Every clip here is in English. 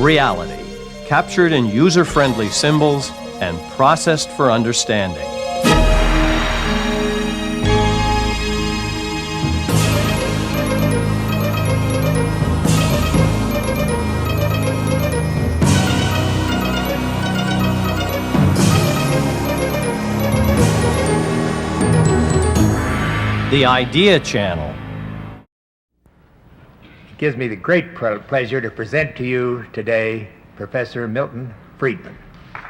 reality, captured in user-friendly symbols and processed for understanding. The Idea Channel. It gives me the great pleasure to present to you today Professor Milton Friedman. Thank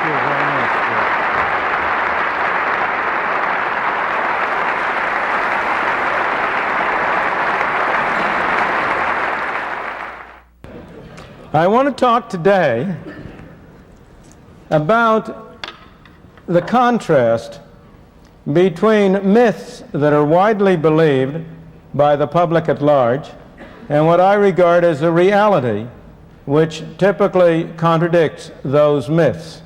you very much, Bill. I want to talk today about the contrast between myths that are widely believed by the public at large and what I regard as a reality which typically contradicts those myths.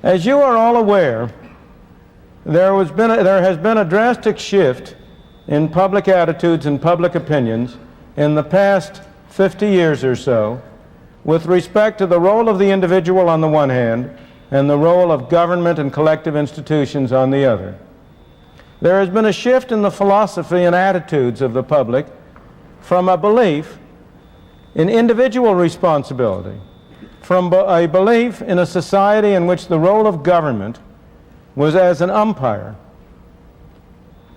As you are all aware, there has been a drastic shift in public attitudes and public opinions in the past 50 years or so with respect to the role of the individual on the one hand and the role of government and collective institutions on the other. There has been a shift in the philosophy and attitudes of the public from a belief in individual responsibility, from a belief in a society in which the role of government was as an umpire,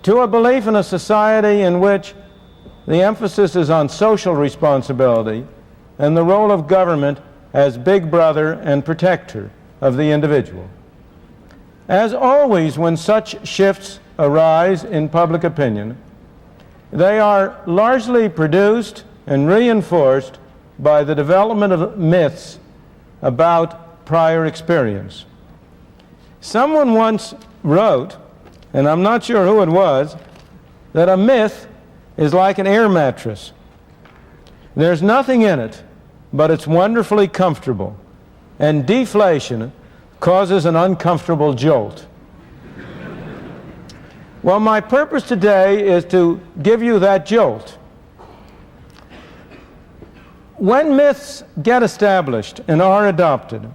to a belief in a society in which the emphasis is on social responsibility and the role of government as big brother and protector of the individual. As always, when such shifts arise in public opinion, they are largely produced and reinforced by the development of myths about prior experience. Someone once wrote, and I'm not sure who it was, that a myth is like an air mattress. There's nothing in it, but it's wonderfully comfortable. And deflation causes an uncomfortable jolt. Well, my purpose today is to give you that jolt. When myths get established and are adopted,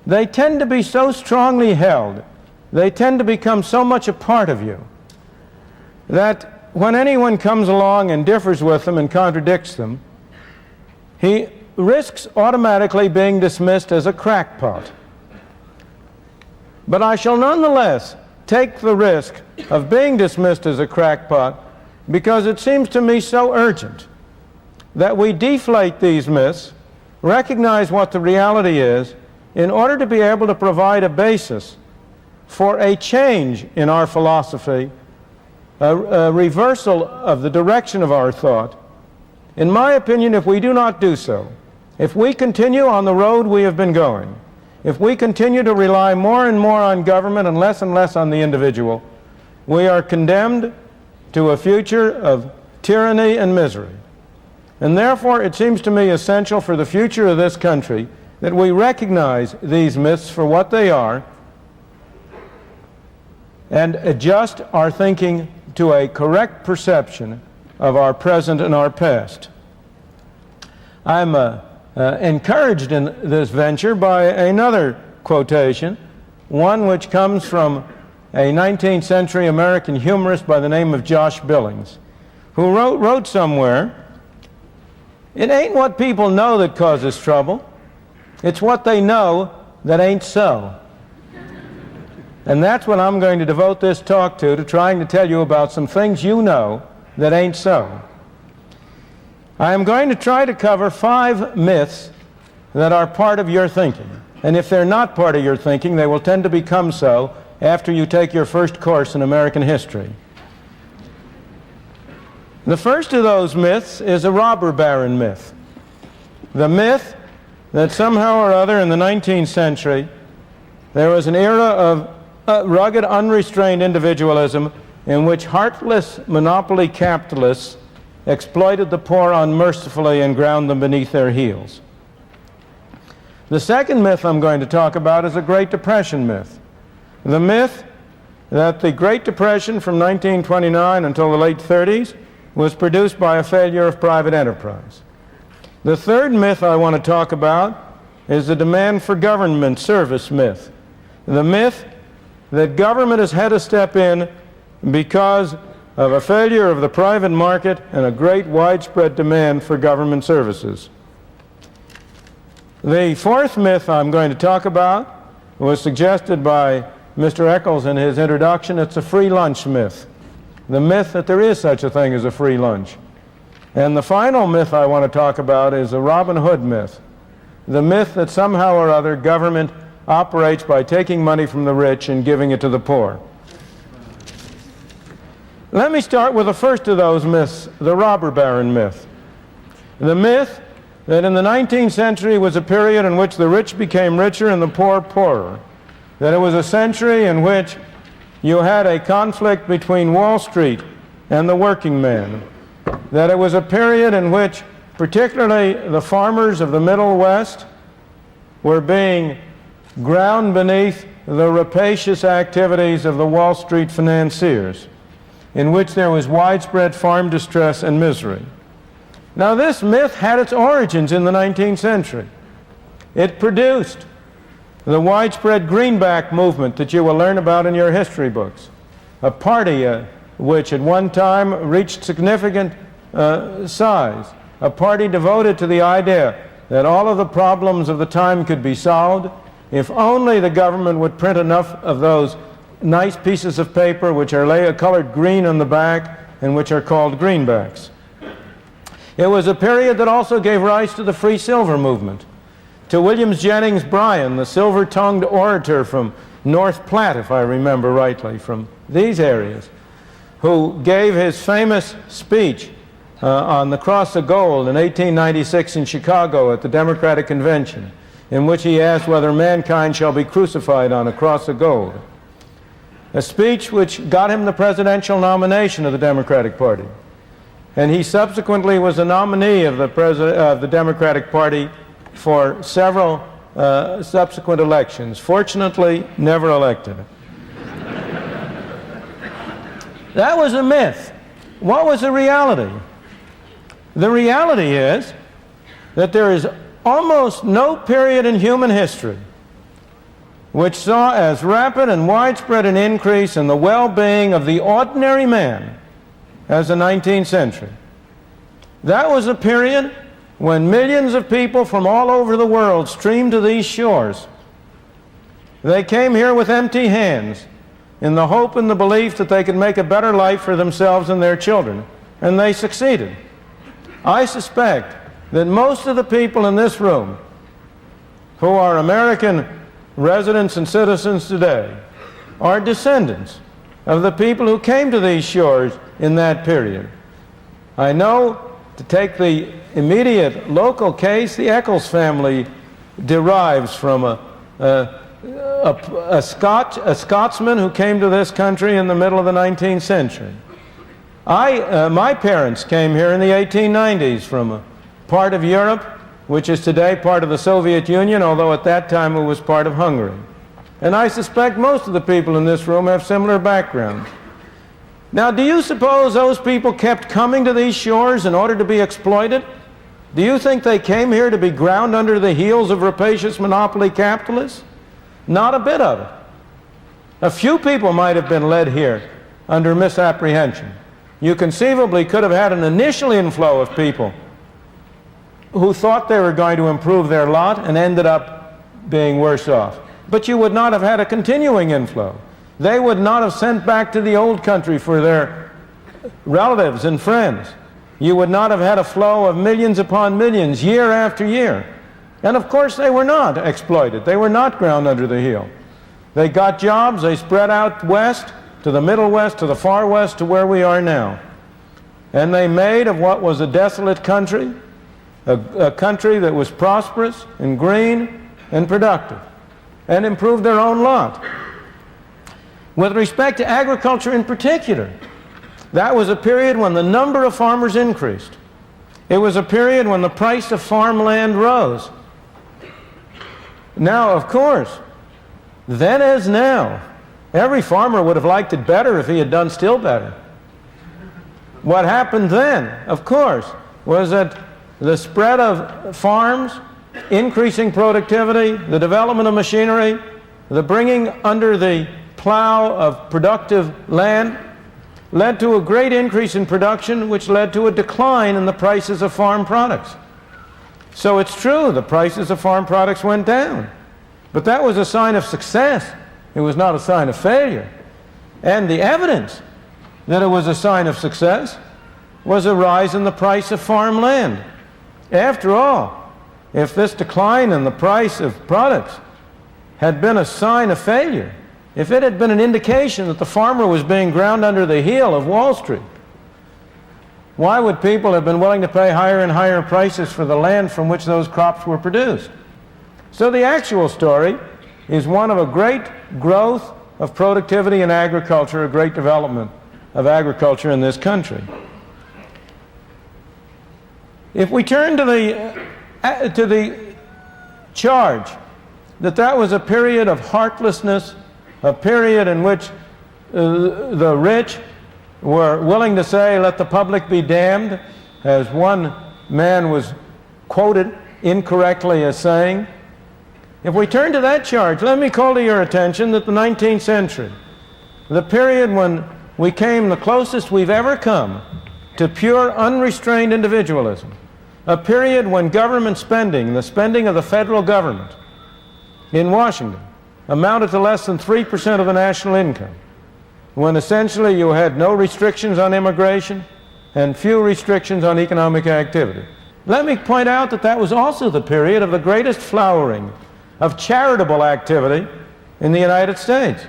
they tend to be so strongly held, they tend to become so much a part of you, that when anyone comes along and differs with them and contradicts them, he risks automatically being dismissed as a crackpot. But I shall nonetheless take the risk of being dismissed as a crackpot because it seems to me so urgent that we deflate these myths, recognize what the reality is, in order to be able to provide a basis for a change in our philosophy, a reversal of the direction of our thought. In my opinion, if we do not do so, if we continue on the road we have been going, if we continue to rely more and more on government and less on the individual, we are condemned to a future of tyranny and misery. And therefore, it seems to me essential for the future of this country that we recognize these myths for what they are and adjust our thinking to a correct perception of our present and our past. I'm encouraged in this venture by another quotation, one which comes from a 19th century American humorist by the name of Josh Billings, who wrote somewhere, "It ain't what people know that causes trouble, it's what they know that ain't so." And that's what I'm going to devote this talk to trying to tell you about some things you know that ain't so. I am going to try to cover 5 myths that are part of your thinking. And if they're not part of your thinking, they will tend to become so after you take your first course in American history. The first of those myths is a robber baron myth. The myth that somehow or other in the 19th century there was an era of rugged, unrestrained individualism in which heartless monopoly capitalists exploited the poor unmercifully and ground them beneath their heels. The second myth I'm going to talk about is a Great Depression myth. The myth that the Great Depression from 1929 until the late 30s was produced by a failure of private enterprise. The third myth I want to talk about is the demand for government service myth. The myth that government has had to step in because of a failure of the private market and a great widespread demand for government services. The fourth myth I'm going to talk about was suggested by Mr. Eccles in his introduction. It's a free lunch myth. The myth that there is such a thing as a free lunch. And the final myth I want to talk about is the Robin Hood myth. The myth that somehow or other government operates by taking money from the rich and giving it to the poor. Let me start with the first of those myths, the robber baron myth. The myth that in the 19th century was a period in which the rich became richer and the poor poorer. That it was a century in which you had a conflict between Wall Street and the working man. That it was a period in which particularly the farmers of the Middle West were being ground beneath the rapacious activities of the Wall Street financiers, in which there was widespread farm distress and misery. Now, this myth had its origins in the 19th century. It produced the widespread greenback movement that you will learn about in your history books, a party which at one time reached significant size, a party devoted to the idea that all of the problems of the time could be solved if only the government would print enough of those nice pieces of paper which are colored green on the back and which are called greenbacks. It was a period that also gave rise to the free silver movement, to William Jennings Bryan, the silver-tongued orator from North Platte, if I remember rightly, from these areas, who gave his famous speech on the Cross of Gold in 1896 in Chicago at the Democratic Convention, in which he asked whether mankind shall be crucified on a cross of gold. A speech which got him the presidential nomination of the Democratic Party. And he subsequently was a nominee of the Democratic Party for several subsequent elections. Fortunately, never elected. That was a myth. What was the reality? The reality is that there is almost no period in human history which saw as rapid and widespread an increase in the well-being of the ordinary man as the 19th century. That was a period when millions of people from all over the world streamed to these shores. They came here with empty hands in the hope and the belief that they could make a better life for themselves and their children, and they succeeded. I suspect that most of the people in this room who are American residents and citizens today are descendants of the people who came to these shores in that period. I know, to take the immediate local case, the Eccles family derives from a Scotsman who came to this country in the middle of the 19th century. My parents came here in the 1890s from a part of Europe which is today part of the Soviet Union, although at that time it was part of Hungary. And I suspect most of the people in this room have similar backgrounds. Now, do you suppose those people kept coming to these shores in order to be exploited? Do you think they came here to be ground under the heels of rapacious monopoly capitalists? Not a bit of it. A few people might have been led here under misapprehension. You conceivably could have had an initial inflow of people who thought they were going to improve their lot and ended up being worse off. But you would not have had a continuing inflow. They would not have sent back to the old country for their relatives and friends. You would not have had a flow of millions upon millions year after year. And of course they were not exploited. They were not ground under the heel. They got jobs, they spread out west, to the Middle West, to the far west, to where we are now. And they made of what was a desolate country, a country that was prosperous and green and productive, and improved their own lot. With respect to agriculture in particular, that was a period when the number of farmers increased. It was a period when the price of farmland rose. Now, of course, then as now, every farmer would have liked it better if he had done still better. What happened then, of course, was that the spread of farms, increasing productivity, the development of machinery, the bringing under the plow of productive land led to a great increase in production, which led to a decline in the prices of farm products. So it's true, the prices of farm products went down. But that was a sign of success. It was not a sign of failure. And the evidence that it was a sign of success was a rise in the price of farmland. After all, if this decline in the price of products had been a sign of failure, if it had been an indication that the farmer was being ground under the heel of Wall Street, why would people have been willing to pay higher and higher prices for the land from which those crops were produced? So the actual story is one of a great growth of productivity in agriculture, a great development of agriculture in this country. If we turn to the charge that was a period of heartlessness, a period in which the rich were willing to say, let the public be damned, as one man was quoted incorrectly as saying. If we turn to that charge, let me call to your attention that the 19th century, the period when we came the closest we've ever come to pure unrestrained individualism, a period when government spending, the spending of the federal government in Washington, amounted to less than 3% of the national income, when essentially you had no restrictions on immigration and few restrictions on economic activity. Let me point out that that was also the period of the greatest flowering of charitable activity in the United States.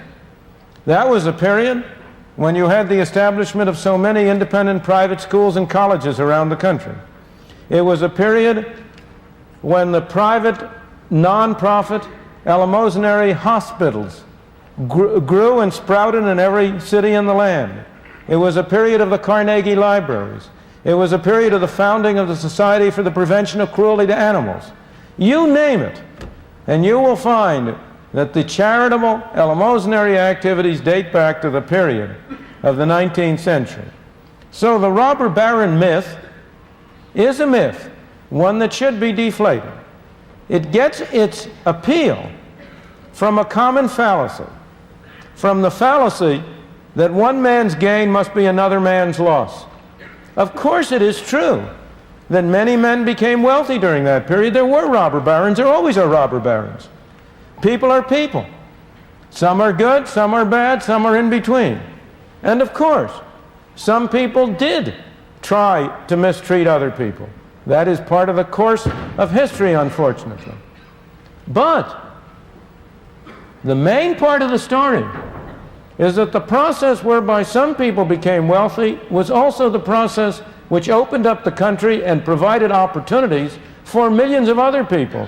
That was a period when you had the establishment of so many independent private schools and colleges around the country. It was a period when the private, non-profit, eleemosynary hospitals grew and sprouted in every city in the land. It was a period of the Carnegie Libraries. It was a period of the founding of the Society for the Prevention of Cruelty to Animals. You name it, and you will find that the charitable, eleemosynary activities date back to the period of the 19th century. So the robber baron myth is a myth, one that should be deflated. It gets its appeal from a common fallacy, from the fallacy that one man's gain must be another man's loss. Of course it is true that many men became wealthy during that period. There were robber barons. There always are robber barons. People are people. Some are good, some are bad, some are in between. And of course, some people did try to mistreat other people. That is part of the course of history, unfortunately. But the main part of the story is that the process whereby some people became wealthy was also the process which opened up the country and provided opportunities for millions of other people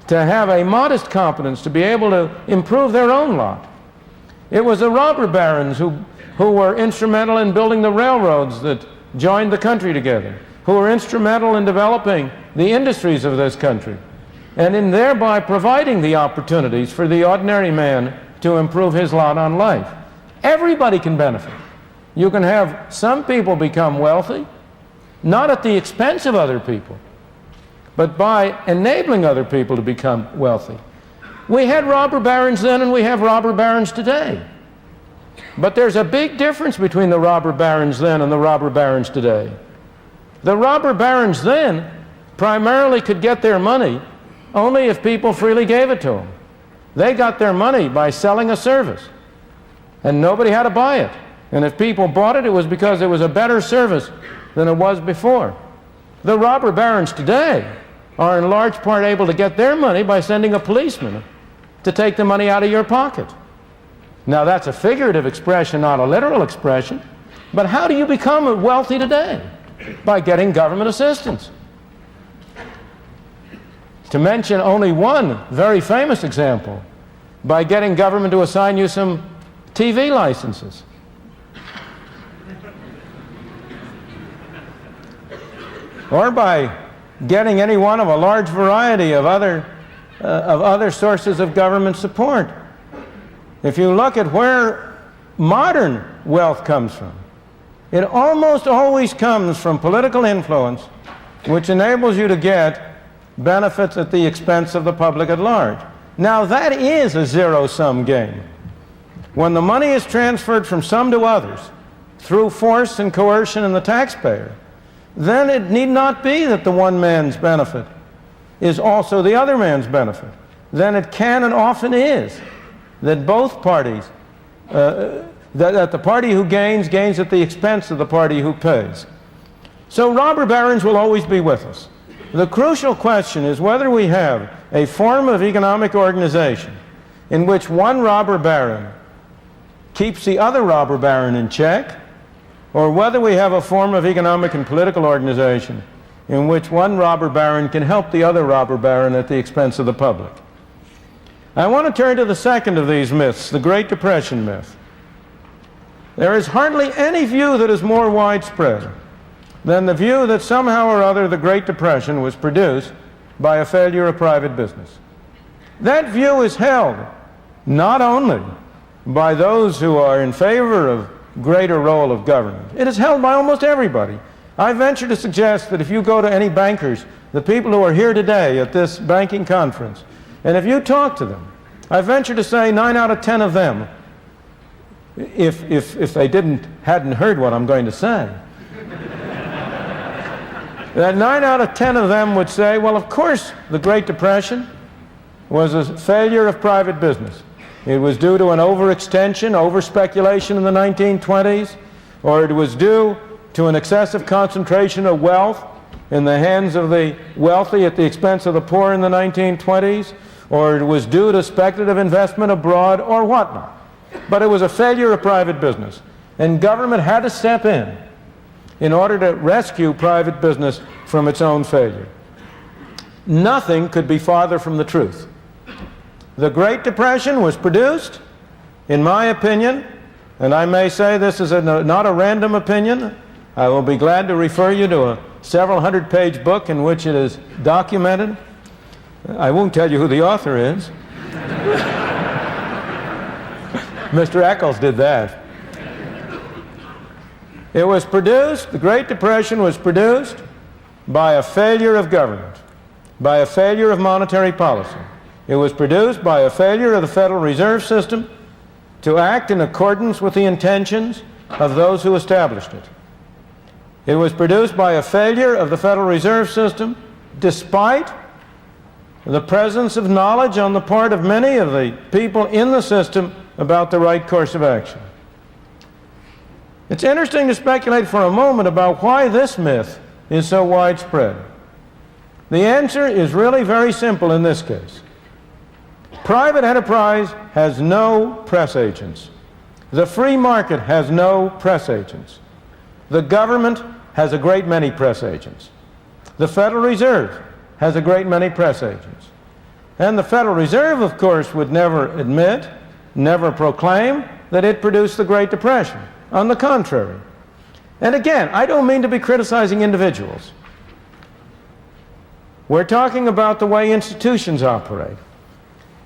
to have a modest competence, to be able to improve their own lot. It was the robber barons who were instrumental in building the railroads that joined the country together, who were instrumental in developing the industries of this country, and in thereby providing the opportunities for the ordinary man to improve his lot on life. Everybody can benefit. You can have some people become wealthy, not at the expense of other people, but by enabling other people to become wealthy. We had robber barons then and we have robber barons today. But there's a big difference between the robber barons then and the robber barons today. The robber barons then primarily could get their money only if people freely gave it to them. They got their money by selling a service, and nobody had to buy it. And if people bought it, it was because it was a better service than it was before. The robber barons today are in large part able to get their money by sending a policeman to take the money out of your pocket. Now that's a figurative expression, not a literal expression. But how do you become wealthy today? By getting government assistance. To mention only one very famous example, by getting government to assign you some TV licenses. Or by getting any one of a large variety of other sources of government support. If you look at where modern wealth comes from, It almost always comes from political influence, which enables you to get benefits at the expense of the public at large. Now, that is a zero-sum game. When the money is transferred from some to others through force and coercion and the taxpayer, then it need not be that the one man's benefit is also the other man's benefit. Then it can and often is that both parties, that the party who gains, gains at the expense of the party who pays. So robber barons will always be with us. The crucial question is whether we have a form of economic organization in which one robber baron keeps the other robber baron in check, or whether we have a form of economic and political organization in which one robber baron can help the other robber baron at the expense of the public. I want to turn to the second of these myths, the Great Depression myth. There is hardly any view that is more widespread than the view that somehow or other the Great Depression was produced by a failure of private business. That view is held not only by those who are in favor of greater role of government. It is held by almost everybody. I venture to suggest that if you go to any bankers, the people who are here today at this banking conference, and if you talk to them, I venture to say 9 out of 10 of them, if they hadn't heard what I'm going to say, that 9 out of 10 of them would say, well, of course, the Great Depression was a failure of private business. It was due to an overextension, over-speculation in the 1920s, or it was due to an excessive concentration of wealth in the hands of the wealthy at the expense of the poor in the 1920s, or it was due to speculative investment abroad, or whatnot. But it was a failure of private business, and government had to step in order to rescue private business from its own failure. Nothing could be farther from the truth. The Great Depression was produced, in my opinion, and I may say this is not a random opinion. I will be glad to refer you to a several hundred-page book in which it is documented. I won't tell you who the author is. Mr. Eccles did that. It was produced, the Great Depression was produced by a failure of government, by a failure of monetary policy. It was produced by a failure of the Federal Reserve System to act in accordance with the intentions of those who established it. It was produced by a failure of the Federal Reserve System despite the presence of knowledge on the part of many of the people in the system about the right course of action. It's interesting to speculate for a moment about why this myth is so widespread. The answer is really very simple in this case. Private enterprise has no press agents. The free market has no press agents. The government has a great many press agents. The Federal Reserve has a great many press agents. And the Federal Reserve, of course, would never admit, never proclaim that it produced the Great Depression. On the contrary. And again, I don't mean to be criticizing individuals. We're talking about the way institutions operate.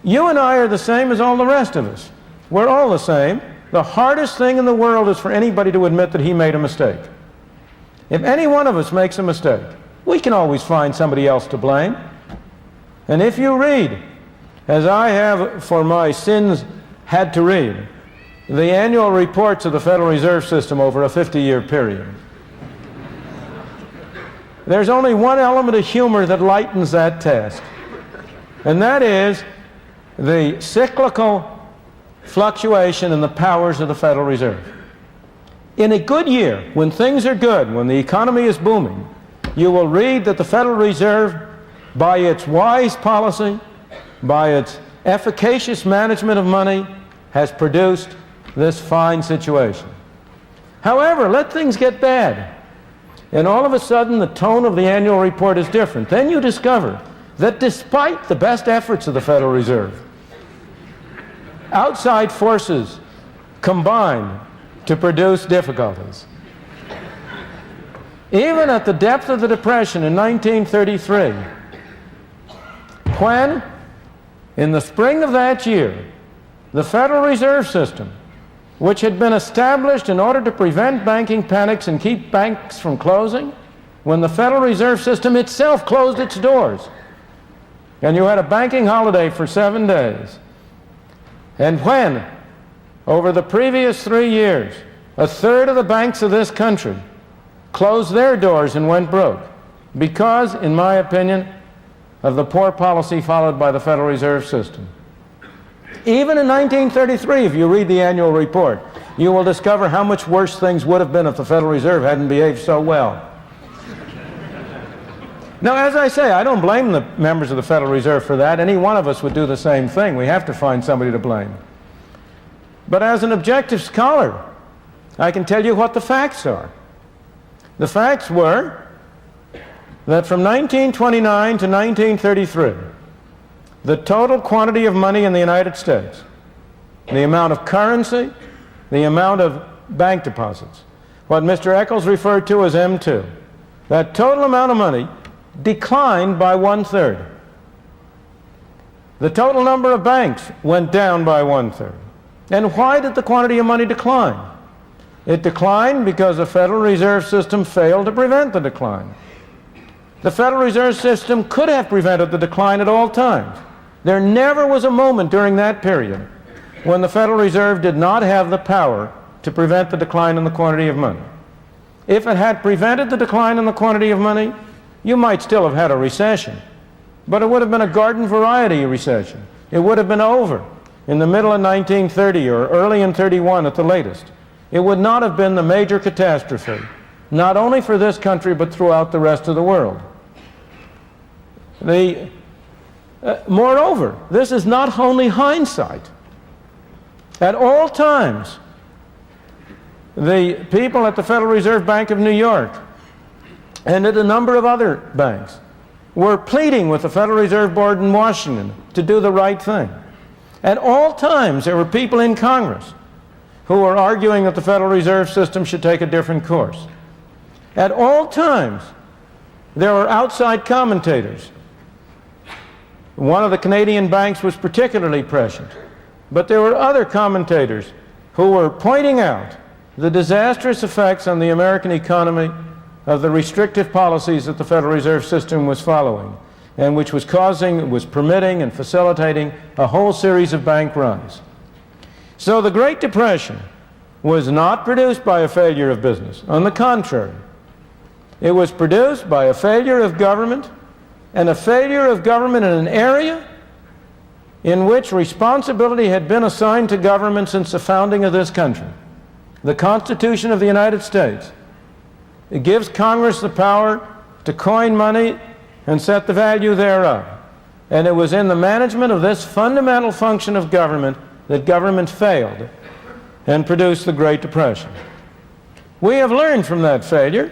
You and I are the same as all the rest of us. We're all the same. The hardest thing in the world is for anybody to admit that he made a mistake. If any one of us makes a mistake, we can always find somebody else to blame. And if you read, as I have for my sins had to read, the annual reports of the Federal Reserve System over a 50-year period, there's only one element of humor that lightens that task, and that is the cyclical fluctuation in the powers of the Federal Reserve. In a good year, when things are good, when the economy is booming, you will read that the Federal Reserve, by its wise policy, by its efficacious management of money, has produced this fine situation. However, let things get bad, and all of a sudden the tone of the annual report is different. Then you discover that despite the best efforts of the Federal Reserve, outside forces combined to produce difficulties. Even at the depth of the Depression in 1933, when, in the spring of that year, the Federal Reserve System which had been established in order to prevent banking panics and keep banks from closing, when the Federal Reserve System itself closed its doors, and you had a banking holiday for 7 days. And when, over the previous 3 years, a third of the banks of this country closed their doors and went broke, because, in my opinion, of the poor policy followed by the Federal Reserve System. Even in 1933, if you read the annual report, you will discover how much worse things would have been if the Federal Reserve hadn't behaved so well. Now, as I say, I don't blame the members of the Federal Reserve for that. Any one of us would do the same thing. We have to find somebody to blame. But as an objective scholar, I can tell you what the facts are. The facts were that from 1929 to 1933, the total quantity of money in the United States, the amount of currency, the amount of bank deposits, what Mr. Eccles referred to as M2, that total amount of money declined by 1/3. The total number of banks went down by 1/3. And why did the quantity of money decline? It declined because the Federal Reserve System failed to prevent the decline. The Federal Reserve System could have prevented the decline at all times. There never was a moment during that period when the Federal Reserve did not have the power to prevent the decline in the quantity of money. If it had prevented the decline in the quantity of money, you might still have had a recession, but it would have been a garden variety recession. It would have been over in the middle of 1930 or early in 31 at the latest. It would not have been the major catastrophe, not only for this country but throughout the rest of the world. Moreover, this is not only hindsight. At all times, the people at the Federal Reserve Bank of New York and at a number of other banks were pleading with the Federal Reserve Board in Washington to do the right thing. At all times, there were people in Congress who were arguing that the Federal Reserve System should take a different course. At all times, there were outside commentators. One of the Canadian banks was particularly prescient, but there were other commentators who were pointing out the disastrous effects on the American economy of the restrictive policies that the Federal Reserve System was following, and which was permitting and facilitating a whole series of bank runs. So the Great Depression was not produced by a failure of business. On the contrary, it was produced by a failure of government, and a failure of government in an area in which responsibility had been assigned to government since the founding of this country. The Constitution of the United States. It gives Congress the power to coin money and set the value thereof. And it was in the management of this fundamental function of government that government failed and produced the Great Depression. We have learned from that failure.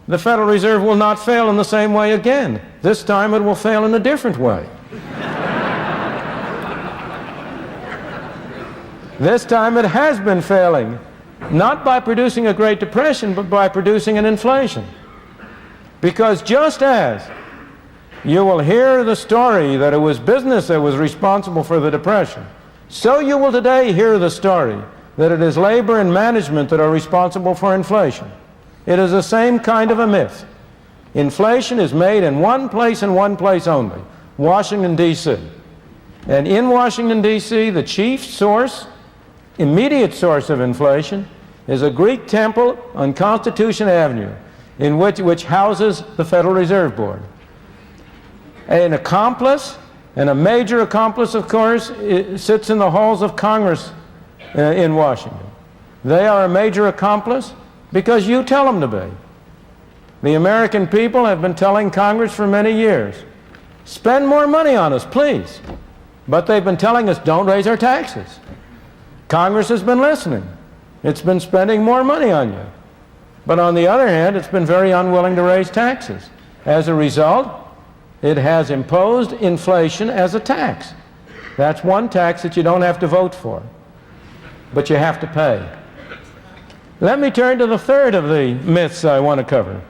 The Federal Reserve will not fail in the same way again. This time it will fail in a different way. This time it has been failing, not by producing a Great Depression, but by producing an inflation. Because just as you will hear the story that it was business that was responsible for the Depression, so you will today hear the story that it is labor and management that are responsible for inflation. It is the same kind of a myth. Inflation is made in one place and one place only, Washington, D.C. And in Washington, D.C., the chief source, immediate source of inflation is a Greek temple on Constitution Avenue, which houses the Federal Reserve Board. An accomplice, and a major accomplice, of course, sits in the halls of Congress in Washington. They are a major accomplice because you tell them to be. The American people have been telling Congress for many years, spend more money on us, please. But they've been telling us, don't raise our taxes. Congress has been listening. It's been spending more money on you. But on the other hand, it's been very unwilling to raise taxes. As a result, it has imposed inflation as a tax. That's one tax that you don't have to vote for, but you have to pay. Let me turn to the third of the myths I want to cover.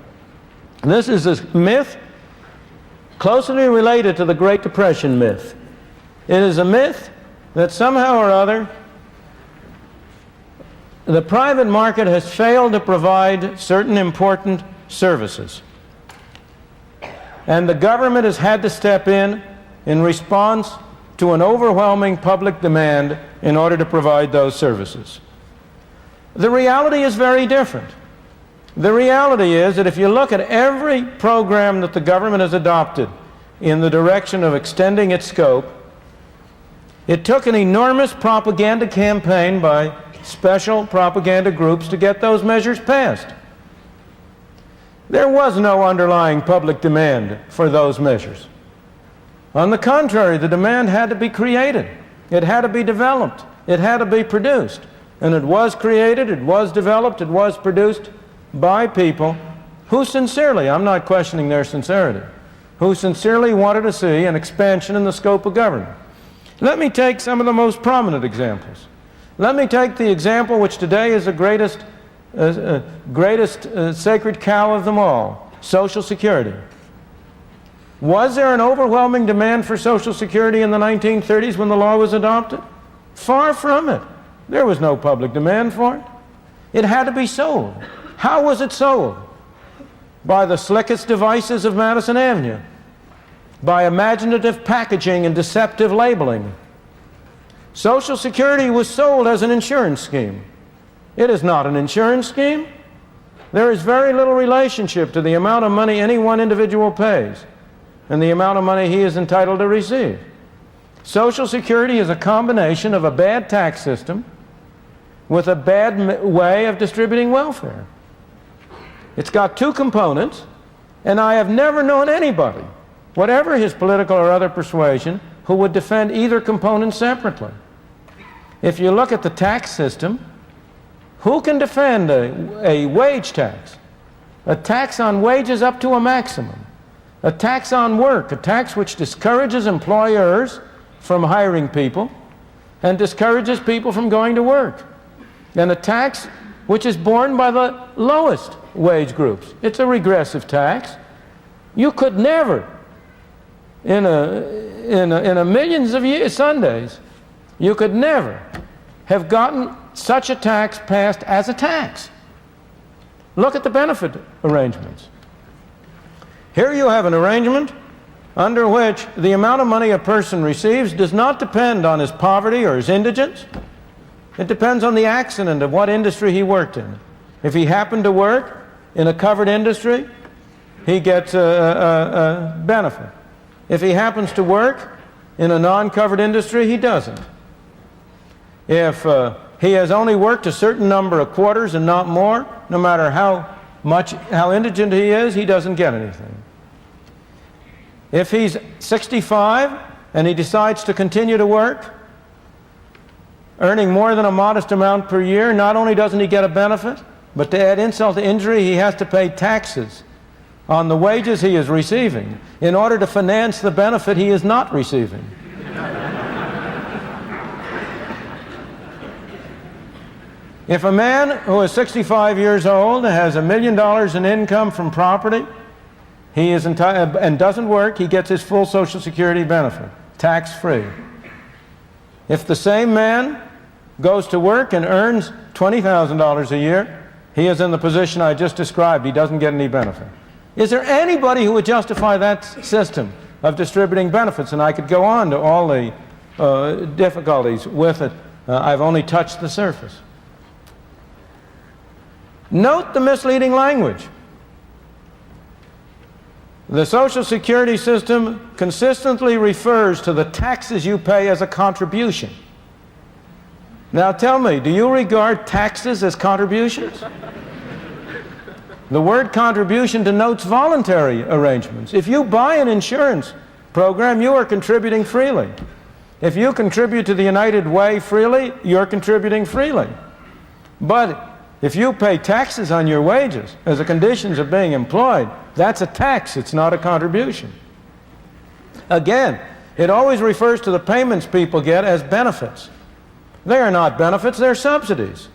This is a myth closely related to the Great Depression myth. It is a myth that somehow or other the private market has failed to provide certain important services. And the government has had to step in response to an overwhelming public demand in order to provide those services. The reality is very different. The reality is that if you look at every program that the government has adopted in the direction of extending its scope, it took an enormous propaganda campaign by special propaganda groups to get those measures passed. There was no underlying public demand for those measures. On the contrary, the demand had to be created. It had to be developed. It had to be produced. And it was created, it was developed, it was produced by people who sincerely, I'm not questioning their sincerity, who sincerely wanted to see an expansion in the scope of government. Let me take some of the most prominent examples. Let me take the example which today is the greatest sacred cow of them all, Social Security. Was there an overwhelming demand for Social Security in the 1930s when the law was adopted? Far from it. There was no public demand for it. It had to be sold. How was it sold? By the slickest devices of Madison Avenue, by imaginative packaging and deceptive labeling. Social Security was sold as an insurance scheme. It is not an insurance scheme. There is very little relationship to the amount of money any one individual pays and the amount of money he is entitled to receive. Social Security is a combination of a bad tax system with a bad way of distributing welfare. It's got two components, and I have never known anybody, whatever his political or other persuasion, who would defend either component separately. If you look at the tax system, who can defend a wage tax? A tax on wages up to a maximum. A tax on work, a tax which discourages employers from hiring people and discourages people from going to work. And a tax which is borne by the lowest wage groups. It's a regressive tax. You could never, in a millions of Sundays, you could never have gotten such a tax passed as a tax. Look at the benefit arrangements. Here you have an arrangement under which the amount of money a person receives does not depend on his poverty or his indigence. It depends on the accident of what industry he worked in. If he happened to work in a covered industry, he gets a benefit. If he happens to work in a non-covered industry, he doesn't. If he has only worked a certain number of quarters and not more, no matter how indigent he is, he doesn't get anything. If he's 65 and he decides to continue to work, earning more than a modest amount per year, not only doesn't he get a benefit, but to add insult to injury, he has to pay taxes on the wages he is receiving in order to finance the benefit he is not receiving. If a man who is 65 years old has $1 million in income from property, he is entitled and doesn't work, he gets his full Social Security benefit, tax-free. If the same man goes to work and earns $20,000 a year, he is in the position I just described. He doesn't get any benefit. Is there anybody who would justify that system of distributing benefits? And I could go on to all the difficulties with it. I've only touched the surface. Note the misleading language. The Social Security system consistently refers to the taxes you pay as a contribution. Now tell me, do you regard taxes as contributions? The word contribution denotes voluntary arrangements. If you buy an insurance program, you are contributing freely. If you contribute to the United Way freely, you're contributing freely. But if you pay taxes on your wages as a conditions of being employed, that's a tax, it's not a contribution. Again, it always refers to the payments people get as benefits. They are not benefits, they're subsidies.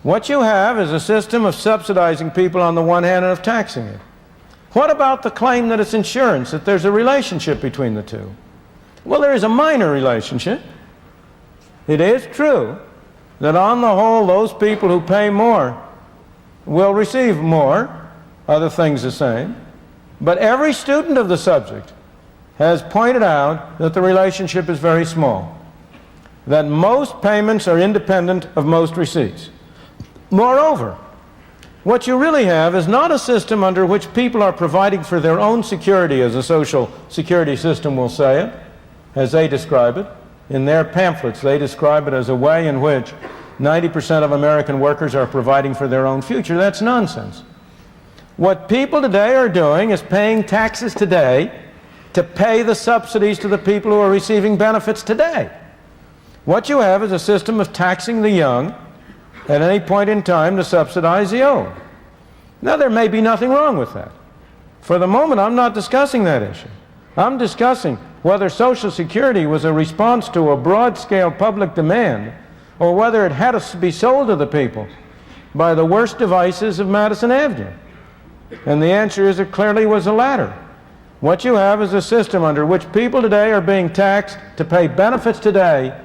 What you have is a system of subsidizing people on the one hand and of taxing it. What about the claim that it's insurance, that there's a relationship between the two? Well, there is a minor relationship. It is true that on the whole, those people who pay more will receive more, other things the same. But every student of the subject has pointed out that the relationship is very small, that most payments are independent of most receipts. Moreover, what you really have is not a system under which people are providing for their own security, as a social security system will say it, as they describe it. In their pamphlets, they describe it as a way in which 90% of American workers are providing for their own future. That's nonsense. What people today are doing is paying taxes today to pay the subsidies to the people who are receiving benefits today. What you have is a system of taxing the young at any point in time to subsidize the old. Now, there may be nothing wrong with that. For the moment, I'm not discussing that issue. I'm discussing whether Social Security was a response to a broad-scale public demand, or whether it had to be sold to the people by the worst devices of Madison Avenue. And the answer is it clearly was the latter. What you have is a system under which people today are being taxed to pay benefits today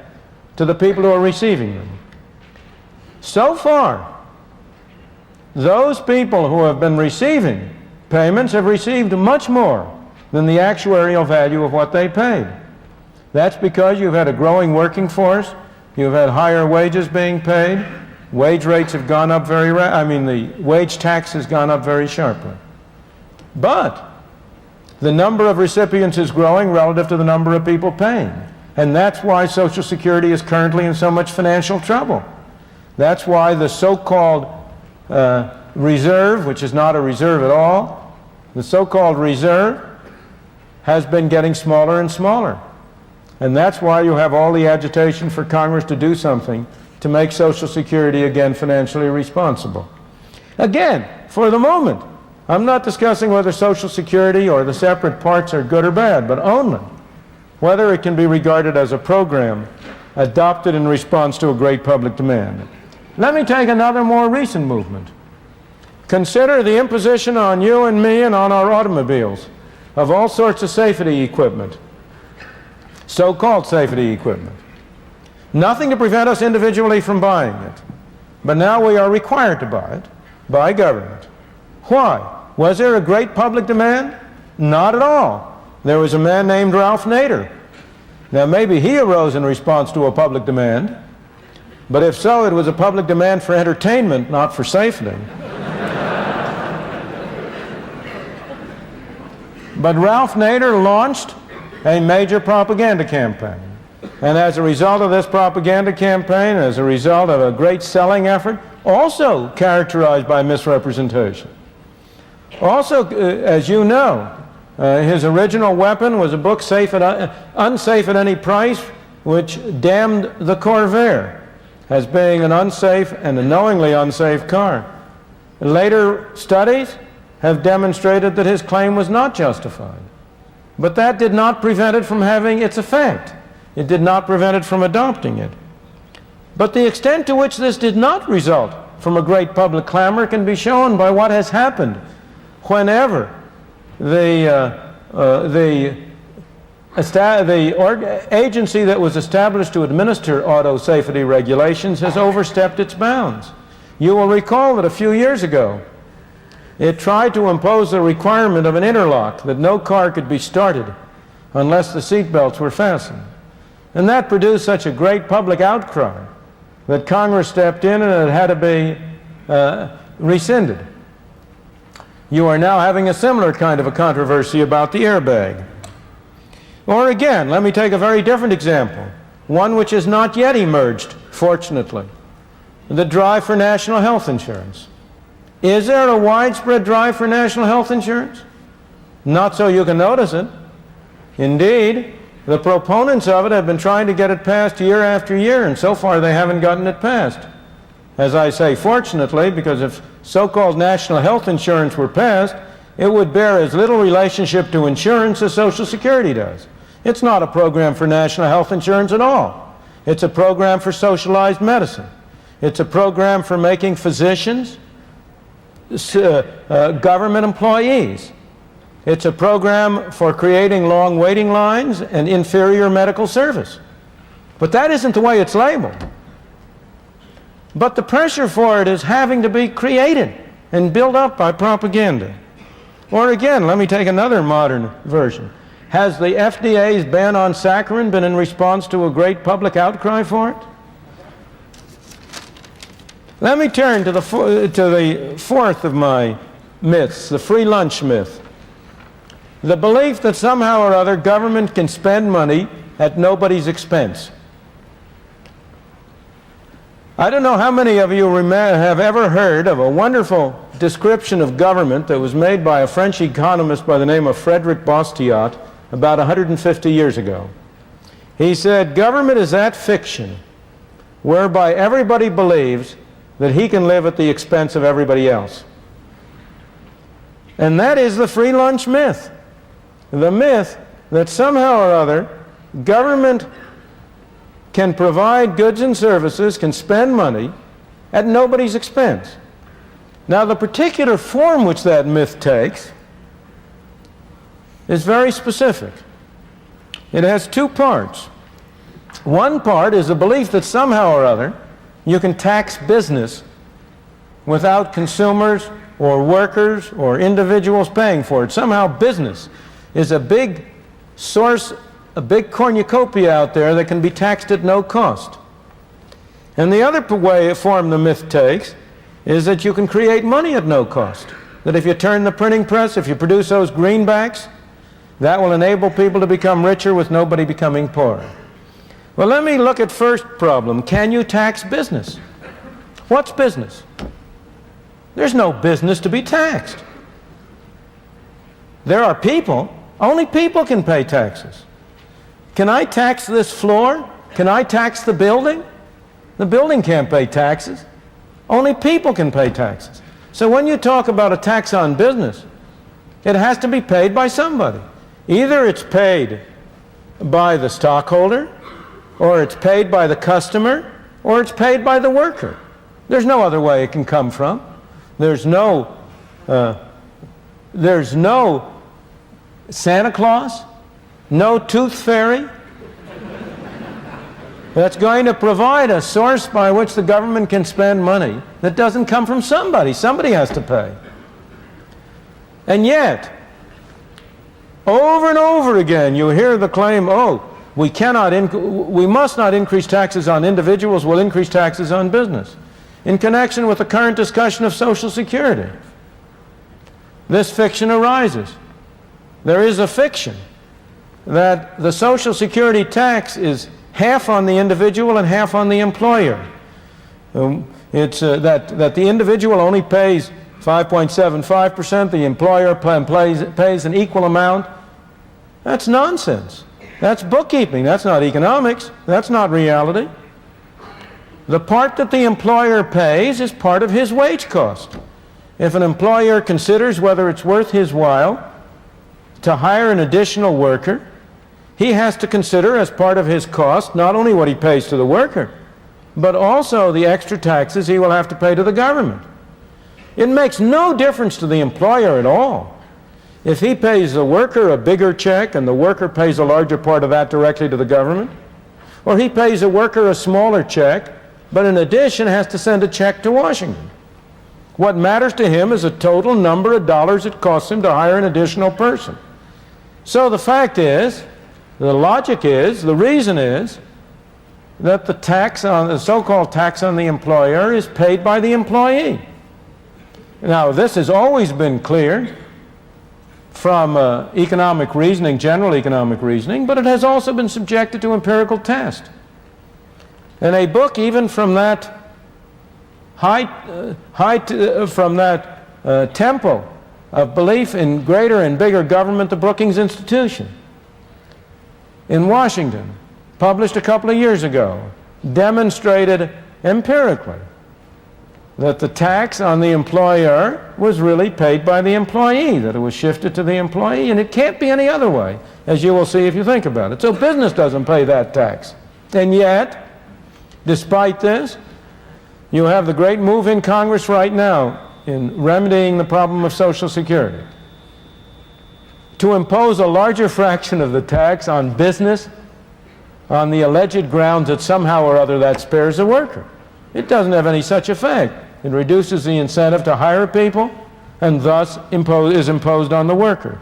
to the people who are receiving them. So far, those people who have been receiving payments have received much more than the actuarial value of what they paid. That's because you've had a growing working force, you've had higher wages being paid, wage rates have gone up the wage tax has gone up very sharply. But the number of recipients is growing relative to the number of people paying. And that's why Social Security is currently in so much financial trouble. That's why the so-called reserve, which is not a reserve at all, the so-called reserve has been getting smaller and smaller. And that's why you have all the agitation for Congress to do something to make Social Security again financially responsible. Again, for the moment, I'm not discussing whether Social Security or the separate parts are good or bad, but only whether it can be regarded as a program adopted in response to a great public demand. Let me take another more recent movement. Consider the imposition on you and me and on our automobiles of all sorts of safety equipment, so-called safety equipment. Nothing to prevent us individually from buying it, but now we are required to buy it by government. Why? Was there a great public demand? Not at all. There was a man named Ralph Nader. Now, maybe he arose in response to a public demand, but if so, it was a public demand for entertainment, not for safety. But Ralph Nader launched a major propaganda campaign. And as a result of this propaganda campaign, as a result of a great selling effort, also characterized by misrepresentation. Also, as you know, his original weapon was a book, Unsafe at Any Price, which damned the Corvair as being an unsafe and a knowingly unsafe car. Later studies have demonstrated that his claim was not justified. But that did not prevent it from having its effect. It did not prevent it from adopting it. But the extent to which this did not result from a great public clamor can be shown by what has happened whenever the agency that was established to administer auto safety regulations has overstepped its bounds. You will recall that a few years ago, it tried to impose the requirement of an interlock, that no car could be started unless the seat belts were fastened. And that produced such a great public outcry that Congress stepped in and it had to be rescinded. You are now having a similar kind of a controversy about the airbag. Or again, let me take a very different example, one which has not yet emerged, fortunately, the drive for national health insurance. Is there a widespread drive for national health insurance? Not so you can notice it. Indeed, the proponents of it have been trying to get it passed year after year, and so far they haven't gotten it passed. As I say, fortunately, because if so-called national health insurance were passed, it would bear as little relationship to insurance as Social Security does. It's not a program for national health insurance at all. It's a program for socialized medicine. It's a program for making physicians government employees. It's a program for creating long waiting lines and inferior medical service. But that isn't the way it's labeled. But the pressure for it is having to be created and built up by propaganda. Or again, let me take another modern version. Has the FDA's ban on saccharin been in response to a great public outcry for it? Let me turn to the fourth of my myths, the free lunch myth. The belief that somehow or other government can spend money at nobody's expense. I don't know how many of you have ever heard of a wonderful description of government that was made by a French economist by the name of Frédéric Bastiat about 150 years ago. He said, government is that fiction whereby everybody believes that he can live at the expense of everybody else. And that is the free lunch myth. The myth that somehow or other government can provide goods and services, can spend money at nobody's expense. Now, the particular form which that myth takes is very specific. It has two parts. One part is the belief that somehow or other you can tax business without consumers or workers or individuals paying for it. Somehow business is a big source, a big cornucopia out there that can be taxed at no cost. And the other form the myth takes is that you can create money at no cost. That if you turn the printing press, if you produce those greenbacks, that will enable people to become richer with nobody becoming poorer. Well, let me look at first problem. Can you tax business? What's business? There's no business to be taxed. There are people. Only people can pay taxes. Can I tax this floor? Can I tax the building? The building can't pay taxes. Only people can pay taxes. So when you talk about a tax on business, it has to be paid by somebody. Either it's paid by the stockholder, or it's paid by the customer, or it's paid by the worker. There's no other way it can come from. There's no Santa Claus, no tooth fairy that's going to provide a source by which the government can spend money that doesn't come from somebody. Somebody has to pay. And yet, over and over again, you hear the claim, oh, we must not increase taxes on individuals, we'll increase taxes on business, in connection with the current discussion of Social Security. This fiction arises. There is a fiction that the Social Security tax is half on the individual and half on the employer. It's that the individual only pays 5.75%, the employer pays an equal amount. That's nonsense. That's bookkeeping. That's not economics. That's not reality. The part that the employer pays is part of his wage cost. If an employer considers whether it's worth his while to hire an additional worker, he has to consider as part of his cost not only what he pays to the worker, but also the extra taxes he will have to pay to the government. It makes no difference to the employer at all if he pays the worker a bigger check and the worker pays a larger part of that directly to the government, or he pays a worker a smaller check, but in addition has to send a check to Washington. What matters to him is the total number of dollars it costs him to hire an additional person. So the fact is, the logic is, the reason is, that the so-called tax on the employer is paid by the employee. Now, this has always been clear from economic reasoning, general economic reasoning, but it has also been subjected to empirical test. And a book even from that temple of belief in greater and bigger government, the Brookings Institution in Washington, published a couple of years ago, demonstrated empirically that the tax on the employer was really paid by the employee, that it was shifted to the employee, and it can't be any other way, as you will see if you think about it. So business doesn't pay that tax. And yet, despite this, you have the great move in Congress right now in remedying the problem of Social Security to impose a larger fraction of the tax on business on the alleged grounds that somehow or other that spares the worker. It doesn't have any such effect. It reduces the incentive to hire people and thus is imposed on the worker.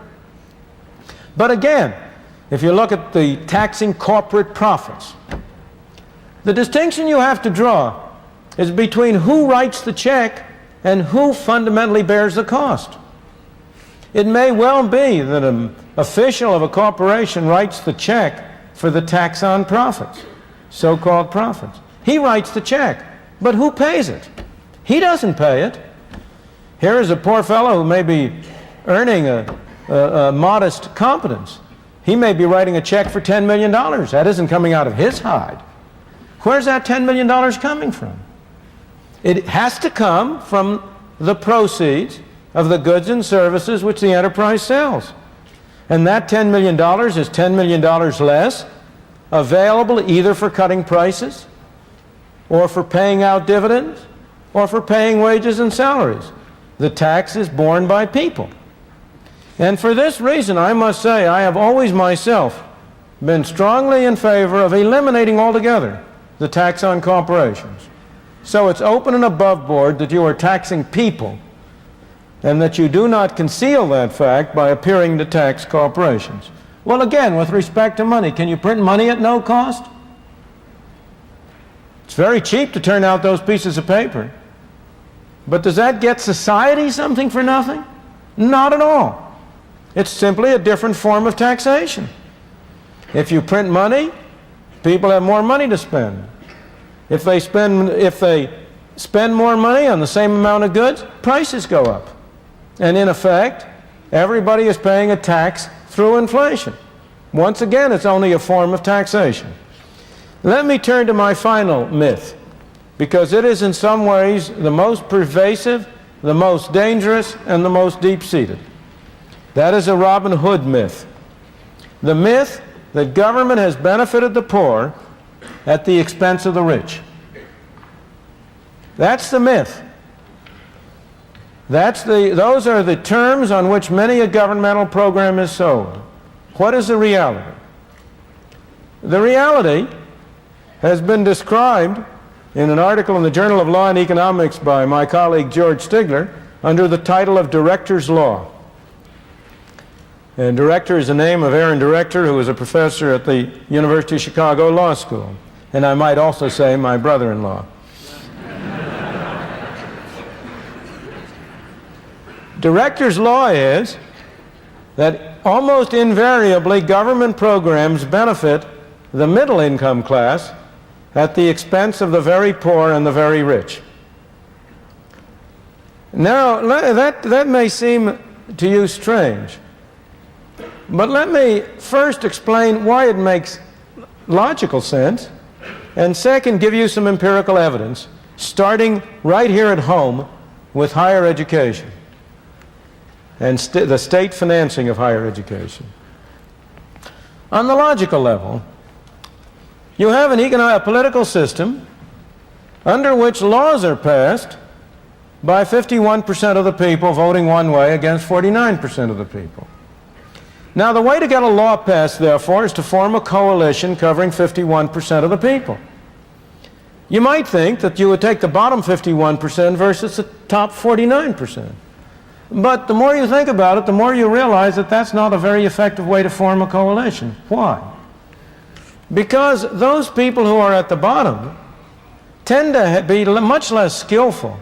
But again, if you look at the taxing corporate profits, the distinction you have to draw is between who writes the check and who fundamentally bears the cost. It may well be that an official of a corporation writes the check for the tax on profits, so-called profits. He writes the check, but who pays it? He doesn't pay it. Here is a poor fellow who may be earning a modest competence. He may be writing a check for $10 million. That isn't coming out of his hide. Where's that $10 million coming from? It has to come from the proceeds of the goods and services which the enterprise sells. And that $10 million is $10 million less available either for cutting prices or for paying out dividends or for paying wages and salaries. The tax is borne by people. And for this reason, I must say, I have always myself been strongly in favor of eliminating altogether the tax on corporations. So it's open and above board that you are taxing people and that you do not conceal that fact by appearing to tax corporations. Well, again, with respect to money, can you print money at no cost? It's very cheap to turn out those pieces of paper. But does that get society something for nothing? Not at all. It's simply a different form of taxation. If you print money, people have more money to spend. If they spend more money on the same amount of goods, prices go up. And in effect, everybody is paying a tax through inflation. Once again, it's only a form of taxation. Let me turn to my final myth, because it is in some ways the most pervasive, the most dangerous, and the most deep-seated. That is a Robin Hood myth. The myth that government has benefited the poor at the expense of the rich. That's the myth. Those are the terms on which many a governmental program is sold. What is the reality? The reality has been described in an article in the Journal of Law and Economics by my colleague George Stigler under the title of Director's Law. And Director is the name of Aaron Director, who was a professor at the University of Chicago Law School. And I might also say my brother-in-law. Director's law is that almost invariably government programs benefit the middle income class at the expense of the very poor and the very rich. Now, that may seem to you strange, but let me first explain why it makes logical sense, and second, give you some empirical evidence, starting right here at home with higher education and the state financing of higher education. On the logical level, you have a political system under which laws are passed by 51% of the people voting one way against 49% of the people. Now, the way to get a law passed, therefore, is to form a coalition covering 51% of the people. You might think that you would take the bottom 51% versus the top 49%. But the more you think about it, the more you realize that that's not a very effective way to form a coalition. Why? Because those people who are at the bottom tend to be much less skillful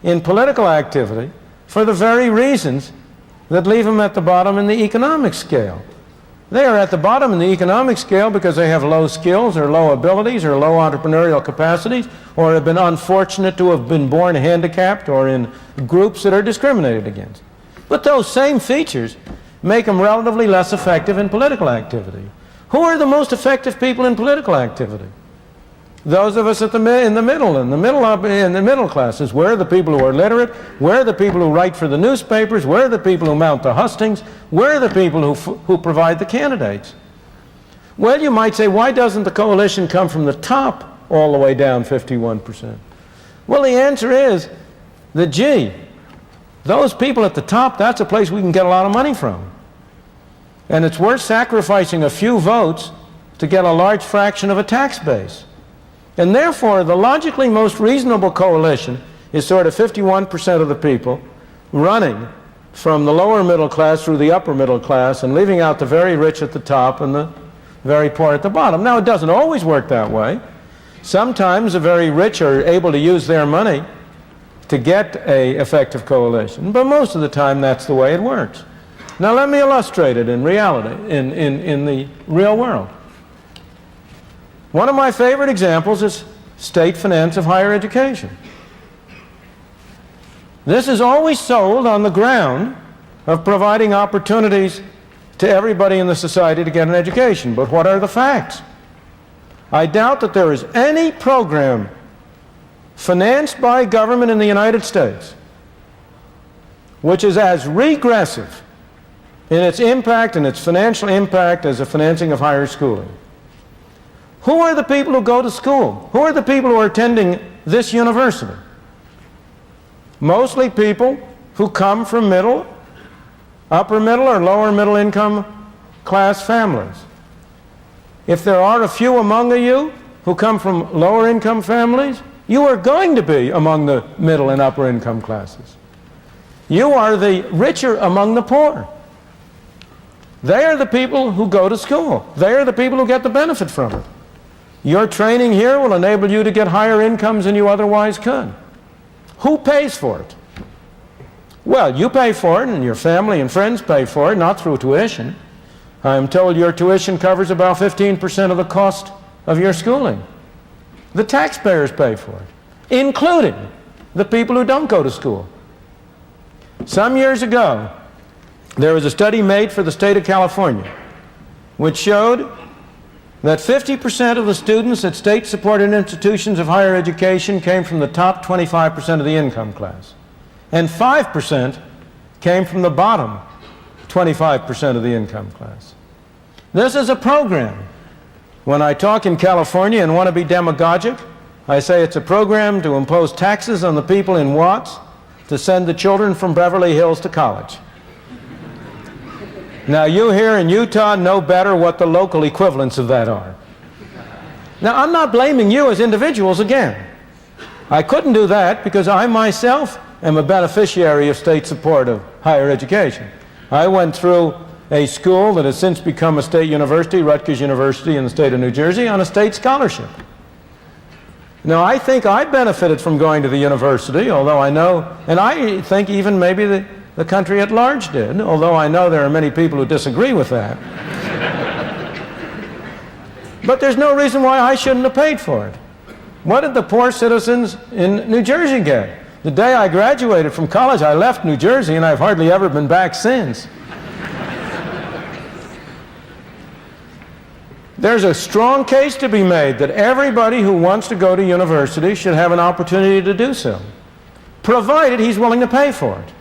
in political activity for the very reasons that leave them at the bottom in the economic scale. They are at the bottom in the economic scale because they have low skills or low abilities or low entrepreneurial capacities or have been unfortunate to have been born handicapped or in groups that are discriminated against. But those same features make them relatively less effective in political activity. Who are the most effective people in political activity? Those of us in the middle classes. Where are the people who are literate? Where are the people who write for the newspapers? Where are the people who mount the hustings? Where are the people who provide the candidates? Well, you might say, why doesn't the coalition come from the top all the way down 51%? Well, the answer is that, those people at the top, that's a place we can get a lot of money from. And it's worth sacrificing a few votes to get a large fraction of a tax base. And therefore, the logically most reasonable coalition is sort of 51% of the people running from the lower middle class through the upper middle class and leaving out the very rich at the top and the very poor at the bottom. Now, it doesn't always work that way. Sometimes the very rich are able to use their money to get an effective coalition, but most of the time that's the way it works. Now let me illustrate it in reality, in the real world. One of my favorite examples is state finance of higher education. This is always sold on the ground of providing opportunities to everybody in the society to get an education. But what are the facts? I doubt that there is any program financed by government in the United States which is as regressive in its impact and its financial impact as the financing of higher schooling. Who are the people who go to school? Who are the people who are attending this university? Mostly people who come from middle, upper middle, or lower middle income class families. If there are a few among you who come from lower income families, you are going to be among the middle and upper income classes. You are the richer among the poor. They are the people who go to school. They are the people who get the benefit from it. Your training here will enable you to get higher incomes than you otherwise could. Who pays for it? Well, you pay for it, and your family and friends pay for it, not through tuition. I am told your tuition covers about 15% of the cost of your schooling. The taxpayers pay for it, including the people who don't go to school. Some years ago, there was a study made for the state of California which showed that 50% of the students at state-supported institutions of higher education came from the top 25% of the income class, and 5% came from the bottom 25% of the income class. This is a program. When I talk in California and want to be demagogic, I say it's a program to impose taxes on the people in Watts to send the children from Beverly Hills to college. Now, you here in Utah know better what the local equivalents of that are. Now, I'm not blaming you as individuals again. I couldn't do that because I myself am a beneficiary of state support of higher education. I went through a school that has since become a state university, Rutgers University in the state of New Jersey, on a state scholarship. Now, I think I benefited from going to the university, although I know, and I think even maybe the country at large did, although I know there are many people who disagree with that. But there's no reason why I shouldn't have paid for it. What did the poor citizens in New Jersey get? The day I graduated from college, I left New Jersey, and I've hardly ever been back since. There's a strong case to be made that everybody who wants to go to university should have an opportunity to do so, provided he's willing to pay for it.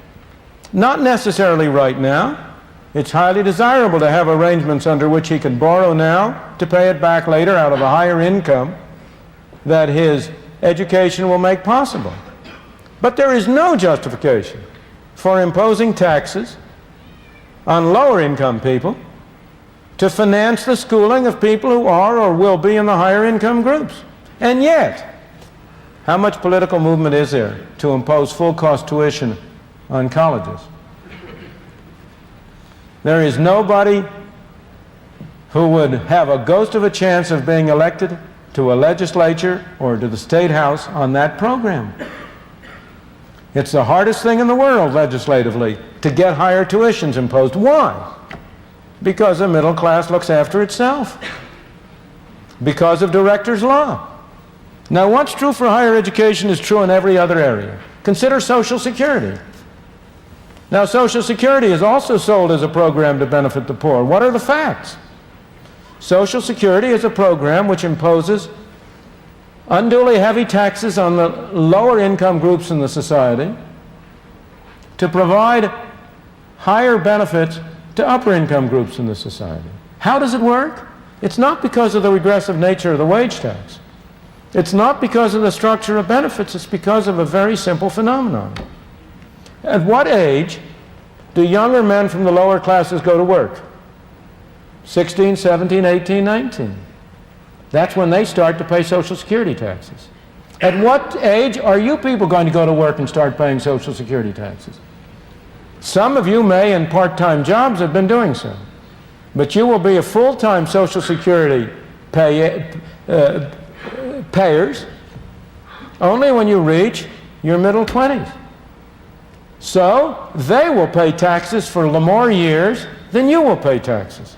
Not necessarily right now. It's highly desirable to have arrangements under which he can borrow now to pay it back later out of a higher income that his education will make possible. But there is no justification for imposing taxes on lower income people to finance the schooling of people who are or will be in the higher income groups. And yet, how much political movement is there to impose full cost tuition on colleges? There is nobody who would have a ghost of a chance of being elected to a legislature or to the state house on that program. It's the hardest thing in the world legislatively to get higher tuitions imposed. Why? Because the middle class looks after itself. Because of director's law. Now, what's true for higher education is true in every other area. Consider Social Security. Now, Social Security is also sold as a program to benefit the poor. What are the facts? Social Security is a program which imposes unduly heavy taxes on the lower income groups in the society to provide higher benefits to upper income groups in the society. How does it work? It's not because of the regressive nature of the wage tax. It's not because of the structure of benefits. It's because of a very simple phenomenon. At what age do younger men from the lower classes go to work? 16, 17, 18, 19. That's when they start to pay Social Security taxes. At what age are you people going to go to work and start paying Social Security taxes? Some of you may, in part-time jobs, have been doing so. But you will be a full-time Social Security payers only when you reach your middle 20s. So they will pay taxes for more years than you will pay taxes.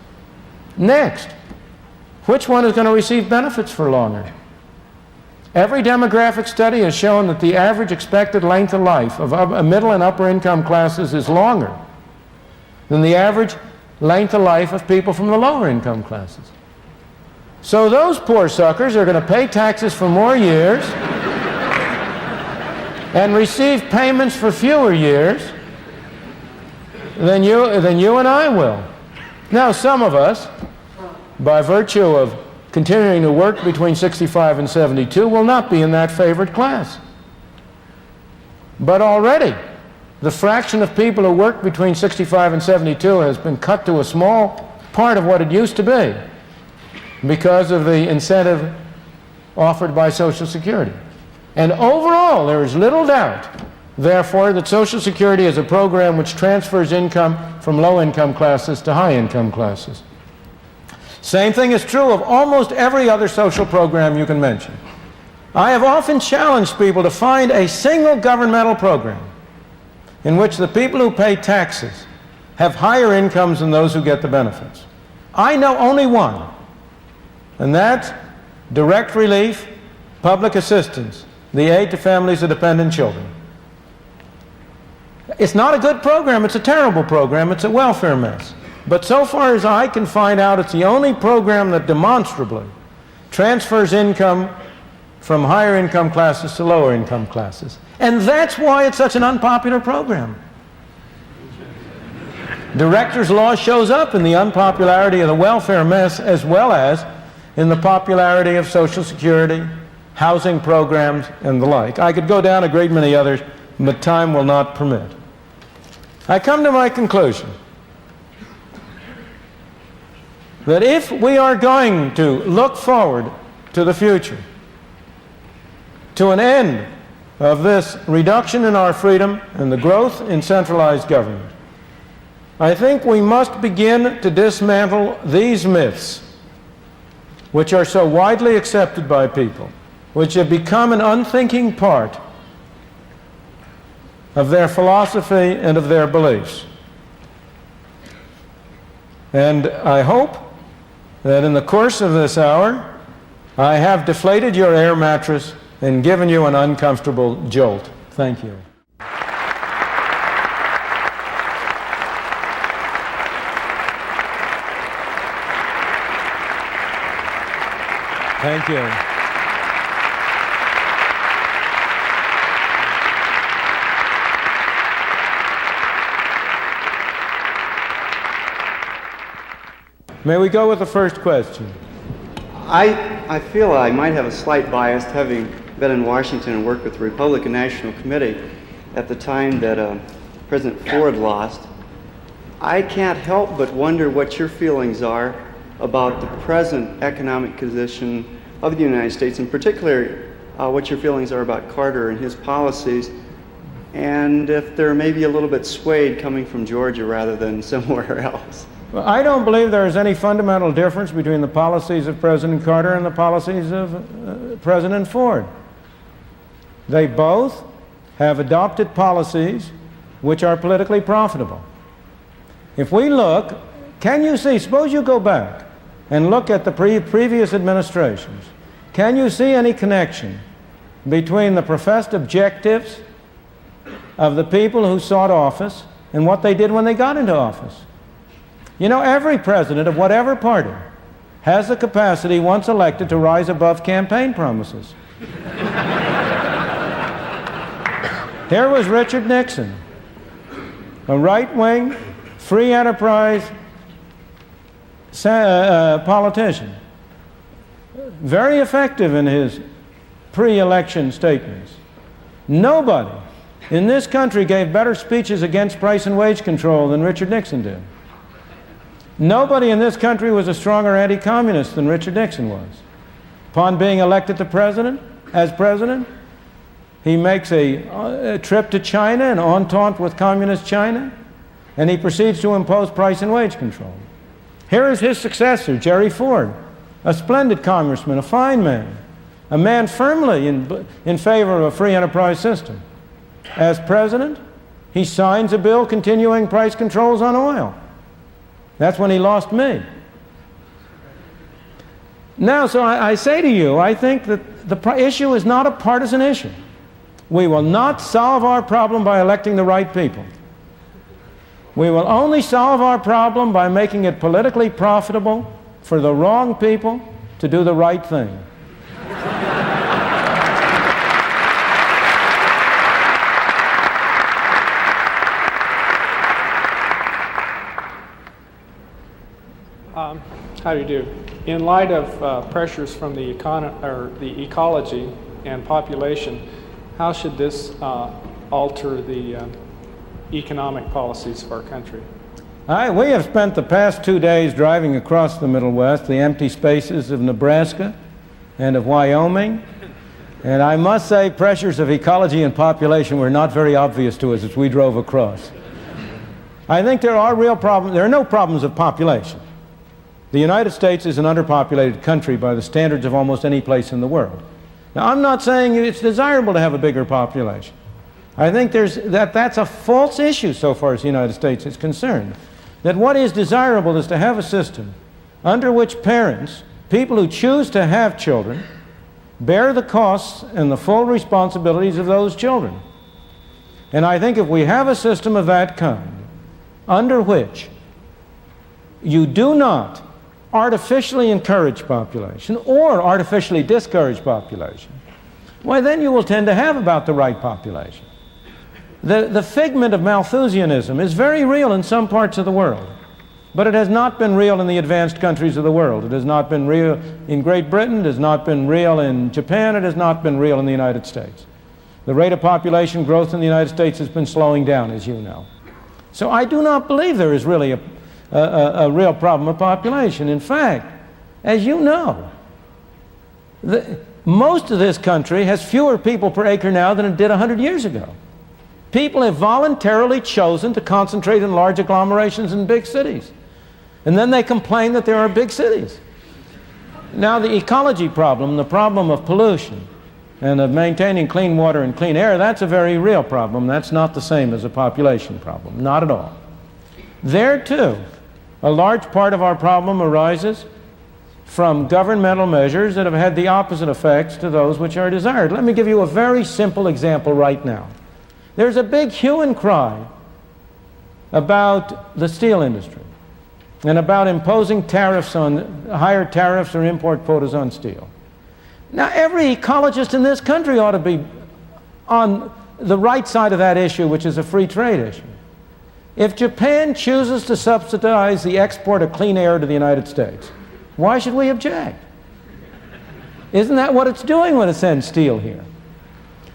Next, which one is going to receive benefits for longer? Every demographic study has shown that the average expected length of life of middle and upper income classes is longer than the average length of life of people from the lower income classes. So those poor suckers are going to pay taxes for more years and receive payments for fewer years than you and I will. Now, some of us, by virtue of continuing to work between 65 and 72, will not be in that favored class. But already, the fraction of people who work between 65 and 72 has been cut to a small part of what it used to be because of the incentive offered by Social Security. And overall, there is little doubt, therefore, that Social Security is a program which transfers income from low-income classes to high-income classes. Same thing is true of almost every other social program you can mention. I have often challenged people to find a single governmental program in which the people who pay taxes have higher incomes than those who get the benefits. I know only one, and that's direct relief, public assistance, the aid to families of dependent children. It's not a good program, it's a terrible program, it's a welfare mess. But so far as I can find out, it's the only program that demonstrably transfers income from higher income classes to lower income classes. And that's why it's such an unpopular program. Director's law shows up in the unpopularity of the welfare mess as well as in the popularity of Social Security, housing programs, and the like. I could go down a great many others, but time will not permit. I come to my conclusion that if we are going to look forward to the future, to an end of this reduction in our freedom and the growth in centralized government, I think we must begin to dismantle these myths, which are so widely accepted by people, which have become an unthinking part of their philosophy and of their beliefs. And I hope that in the course of this hour, I have deflated your air mattress and given you an uncomfortable jolt. Thank you. Thank you. May we go with the first question? I feel I might have a slight bias, having been in Washington and worked with the Republican National Committee at the time that President Ford lost. I can't help but wonder what your feelings are about the present economic position of the United States, in particular what your feelings are about Carter and his policies, and if they're maybe a little bit swayed coming from Georgia rather than somewhere else. Well, I don't believe there is any fundamental difference between the policies of President Carter and the policies of President Ford. They both have adopted policies which are politically profitable. If we look, can you see, suppose you go back and look at the previous administrations, can you see any connection between the professed objectives of the people who sought office and what they did when they got into office? You know, every president of whatever party has the capacity, once elected, to rise above campaign promises. Here was Richard Nixon, a right-wing, free enterprise politician, very effective in his pre-election statements. Nobody in this country gave better speeches against price and wage control than Richard Nixon did. Nobody in this country was a stronger anti-communist than Richard Nixon was. Upon being elected as president, he makes a trip to China, an entente with communist China, and he proceeds to impose price and wage control. Here is his successor, Jerry Ford, a splendid congressman, a fine man, a man firmly in favor of a free enterprise system. As president, he signs a bill continuing price controls on oil. That's when he lost me. Now, so I say to you, I think that the issue is not a partisan issue. We will not solve our problem by electing the right people. We will only solve our problem by making it politically profitable for the wrong people to do the right thing. How do you do? In light of pressures from the ecology and population, how should this alter the economic policies of our country? We have spent the past 2 days driving across the Middle West, the empty spaces of Nebraska and of Wyoming, and I must say pressures of ecology and population were not very obvious to us as we drove across. I think there are real problems. There are no problems of population. The United States is an underpopulated country by the standards of almost any place in the world. Now, I'm not saying it's desirable to have a bigger population. I think that's a false issue so far as the United States is concerned. That what is desirable is to have a system under which parents, people who choose to have children, bear the costs and the full responsibilities of those children. And I think if we have a system of that kind, under which you do not artificially encourage population or artificially discourage population, why then you will tend to have about the right population. The figment of Malthusianism is very real in some parts of the world, but it has not been real in the advanced countries of the world. It has not been real in Great Britain, it has not been real in Japan, it has not been real in the United States. The rate of population growth in the United States has been slowing down, as you know. So I do not believe there is really a real problem of population. In fact, as you know, most of this country has fewer people per acre now than it did 100 years ago. People have voluntarily chosen to concentrate in large agglomerations in big cities. And then they complain that there are big cities. Now, the ecology problem, the problem of pollution and of maintaining clean water and clean air, that's a very real problem. That's not the same as a population problem, not at all. There, too, a large part of our problem arises from governmental measures that have had the opposite effects to those which are desired. Let me give you a very simple example right now. There's a big hue and cry about the steel industry and about imposing tariffs on higher tariffs or import quotas on steel. Now, every ecologist in this country ought to be on the right side of that issue, which is a free trade issue. If Japan chooses to subsidize the export of clean air to the United States, why should we object? Isn't that what it's doing when it sends steel here?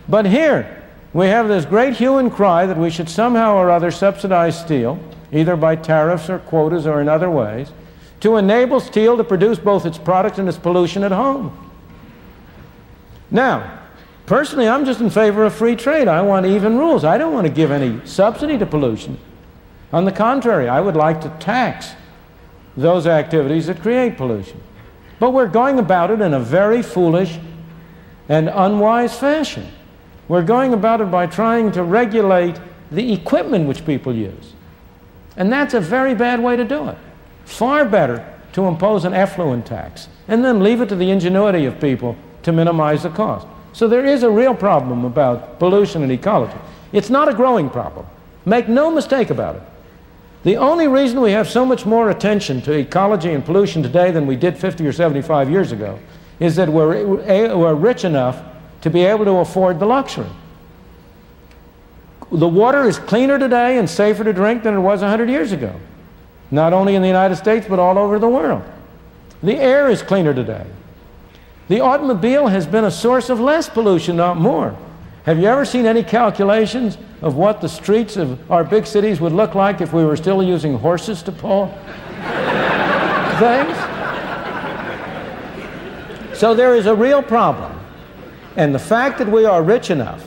But here, we have this great hue and cry that we should somehow or other subsidize steel, either by tariffs or quotas or in other ways, to enable steel to produce both its product and its pollution at home. Now, personally, I'm just in favor of free trade. I want even rules. I don't want to give any subsidy to pollution. On the contrary, I would like to tax those activities that create pollution. But we're going about it in a very foolish and unwise fashion. We're going about it by trying to regulate the equipment which people use. And that's a very bad way to do it. Far better to impose an effluent tax and then leave it to the ingenuity of people to minimize the cost. So there is a real problem about pollution and ecology. It's not a growing problem. Make no mistake about it. The only reason we have so much more attention to ecology and pollution today than we did 50 or 75 years ago is that we're rich enough to be able to afford the luxury. The water is cleaner today and safer to drink than it was 100 years ago, not only in the United States but all over the world. The air is cleaner today. The automobile has been a source of less pollution, not more. Have you ever seen any calculations of what the streets of our big cities would look like if we were still using horses to pull things? So there is a real problem. And the fact that we are rich enough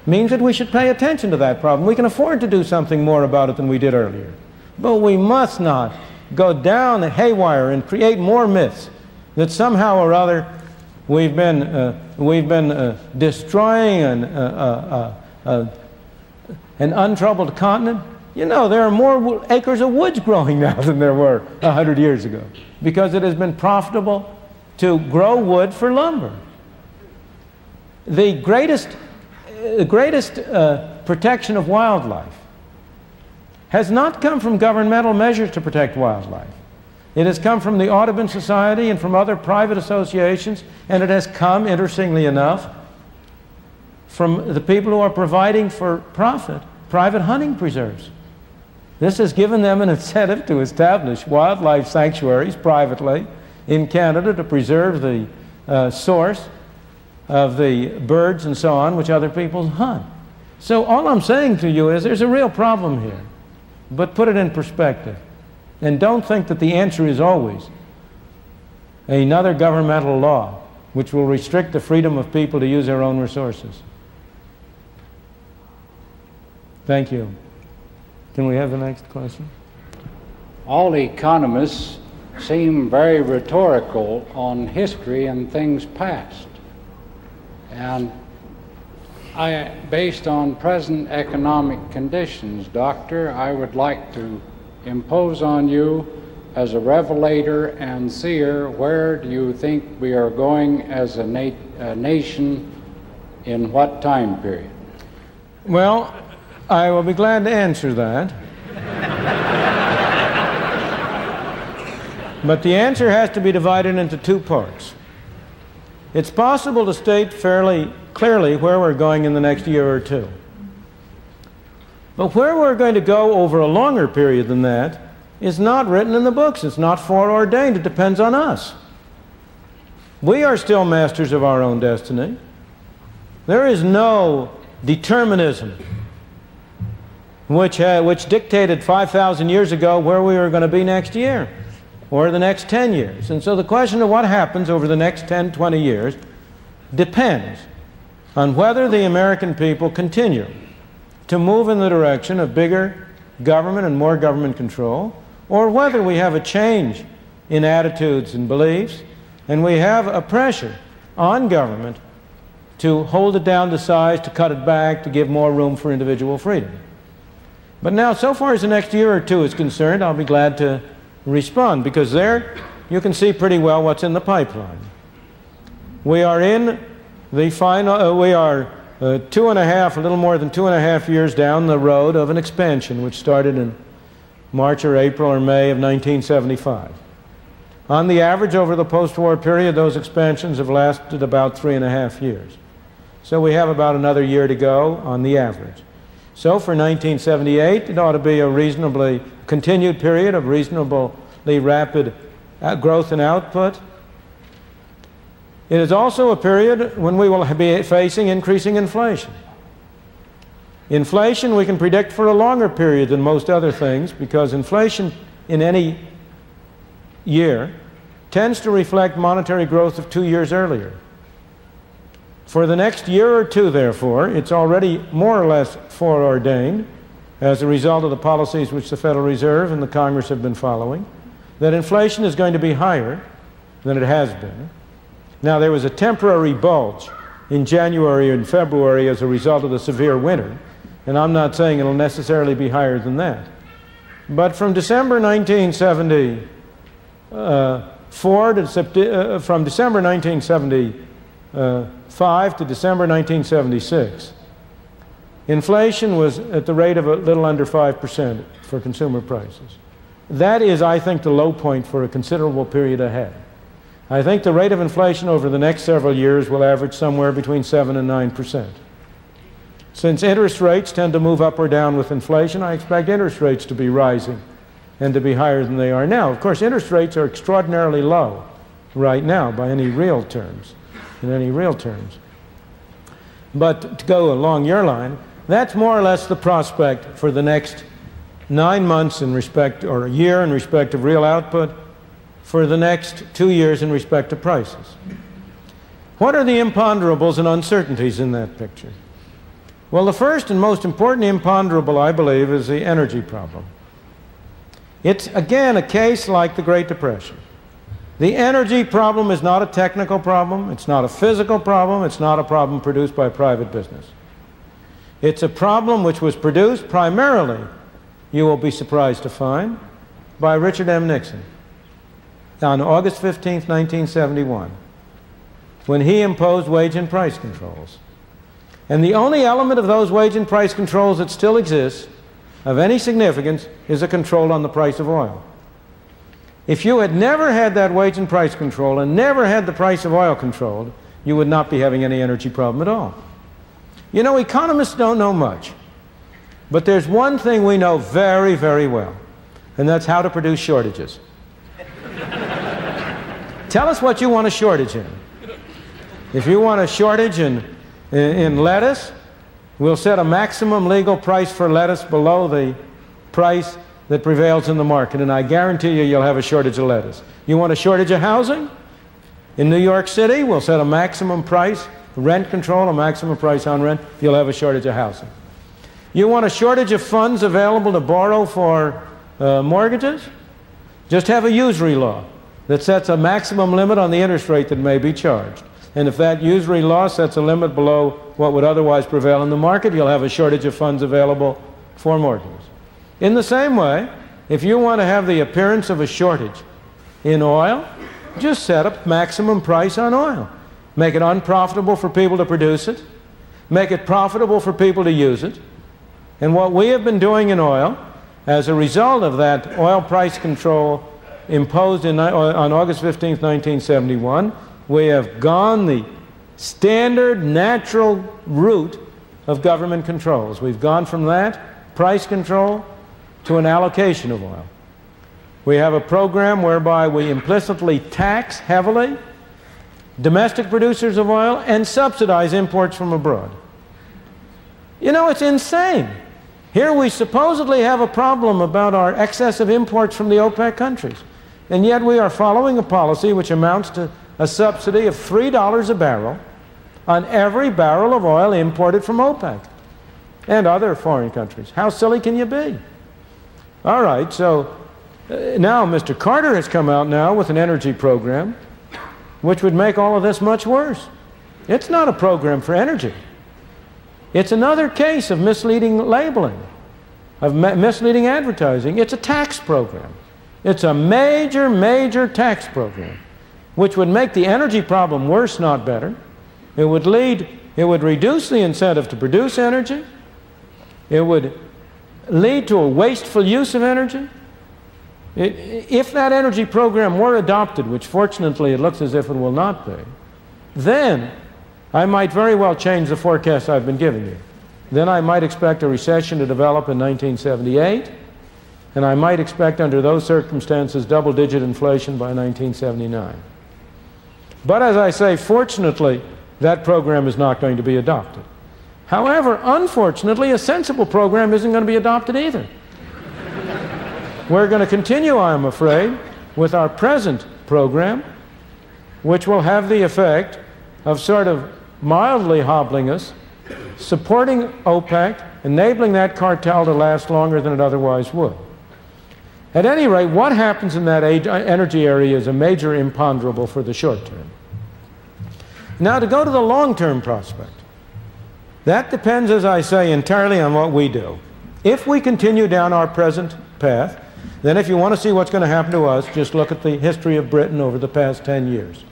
means that we should pay attention to that problem. We can afford to do something more about it than we did earlier. But we must not go down the haywire and create more myths that somehow or other we've been destroying an untroubled continent. You know, there are more acres of woods growing now than there were 100 years ago, because it has been profitable to grow wood for lumber. The greatest protection of wildlife has not come from governmental measures to protect wildlife. It has come from the Audubon Society and from other private associations, and it has come, interestingly enough, from the people who are providing for profit private hunting preserves. This has given them an incentive to establish wildlife sanctuaries privately in Canada to preserve the source of the birds and so on which other people hunt. So all I'm saying to you is there's a real problem here, but put it in perspective. And don't think that the answer is always another governmental law which will restrict the freedom of people to use their own resources. Thank you. Can we have the next question? All economists seem very rhetorical on history and things past. And based on present economic conditions, Doctor, I would like to impose on you as a revelator and seer, where do you think we are going as a nation in what time period? Well, I will be glad to answer that. But the answer has to be divided into two parts. It's possible to state fairly clearly where we're going in the next year or two. But where we're going to go over a longer period than that is not written in the books. It's not foreordained. It depends on us. We are still masters of our own destiny. There is no determinism which dictated 5,000 years ago where we were going to be next year or the next 10 years. And so the question of what happens over the next 10, 20 years depends on whether the American people continue to move in the direction of bigger government and more government control, or whether we have a change in attitudes and beliefs, and we have a pressure on government to hold it down to size, to cut it back, to give more room for individual freedom. But now, so far as the next year or two is concerned, I'll be glad to respond, because there you can see pretty well what's in the pipeline. We are in the final, we are a little more than 2.5 years down the road of an expansion which started in March or April or May of 1975. On the average, over the post-war period, those expansions have lasted about 3.5 years. So we have about another year to go on the average. So for 1978, it ought to be a reasonably continued period of reasonably rapid growth in output. It is also a period when we will be facing increasing inflation. Inflation we can predict for a longer period than most other things, because inflation in any year tends to reflect monetary growth of 2 years earlier. For the next year or two, therefore, it's already more or less foreordained, as a result of the policies which the Federal Reserve and the Congress have been following, that inflation is going to be higher than it has been. Now, there was a temporary bulge in January and February as a result of the severe winter, and I'm not saying it'll necessarily be higher than that. But from December 1975 to December 1976, inflation was at the rate of a little under 5% for consumer prices. That is, I think, the low point for a considerable period ahead. I think the rate of inflation over the next several years will average somewhere between 7 and 9%. Since interest rates tend to move up or down with inflation, I expect interest rates to be rising and to be higher than they are now. Of course, interest rates are extraordinarily low right now by any real terms, in any real terms. But to go along your line, that's more or less the prospect for the next 9 months in respect, or a year in respect of real output, for the next 2 years in respect to prices. What are the imponderables and uncertainties in that picture? Well, the first and most important imponderable, I believe, is the energy problem. It's, again, a case like the Great Depression. The energy problem is not a technical problem. It's not a physical problem. It's not a problem produced by private business. It's a problem which was produced primarily, you will be surprised to find, by Richard M. Nixon on August 15th, 1971, when he imposed wage and price controls. And the only element of those wage and price controls that still exists of any significance is a control on the price of oil. If you had never had that wage and price control and never had the price of oil controlled, you would not be having any energy problem at all. You know, economists don't know much, but there's one thing we know very, very well, and that's how to produce shortages. Tell us what you want a shortage in. If you want a shortage in lettuce, we'll set a maximum legal price for lettuce below the price that prevails in the market, and I guarantee you you'll have a shortage of lettuce. You want a shortage of housing? In New York City, we'll set a maximum price, rent control, a maximum price on rent, you'll have a shortage of housing. You want a shortage of funds available to borrow for mortgages? Just have a usury law that sets a maximum limit on the interest rate that may be charged. And if that usury law sets a limit below what would otherwise prevail in the market, you'll have a shortage of funds available for mortgages. In the same way, if you want to have the appearance of a shortage in oil, just set a maximum price on oil. Make it unprofitable for people to produce it. Make it profitable for people to use it. And what we have been doing in oil, as a result of that oil price control imposed on August 15th, 1971, we have gone the standard natural route of government controls. We've gone from that price control to an allocation of oil. We have a program whereby we implicitly tax heavily domestic producers of oil and subsidize imports from abroad. You know, it's insane. Here we supposedly have a problem about our excess of imports from the OPEC countries, and yet we are following a policy which amounts to a subsidy of $3 a barrel on every barrel of oil imported from OPEC and other foreign countries. How silly can you be? All right, so now Mr. Carter has come out now with an energy program which would make all of this much worse. It's not a program for energy. It's another case of misleading labeling, of misleading advertising. It's a tax program. It's a major, major tax program, which would make the energy problem worse, not better. It would reduce the incentive to produce energy. It would lead to a wasteful use of energy. If that energy program were adopted, which fortunately it looks as if it will not be, then I might very well change the forecast I've been giving you. Then I might expect a recession to develop in 1978, and I might expect under those circumstances double-digit inflation by 1979. But as I say, fortunately, that program is not going to be adopted. However, unfortunately, a sensible program isn't going to be adopted either. We're going to continue, I'm afraid, with our present program, which will have the effect of sort of mildly hobbling us, supporting OPEC, enabling that cartel to last longer than it otherwise would. At any rate, what happens in that energy area is a major imponderable for the short term. Now, to go to the long-term prospect, that depends, as I say, entirely on what we do. If we continue down our present path, then if you want to see what's going to happen to us, just look at the history of Britain over the past 10 years.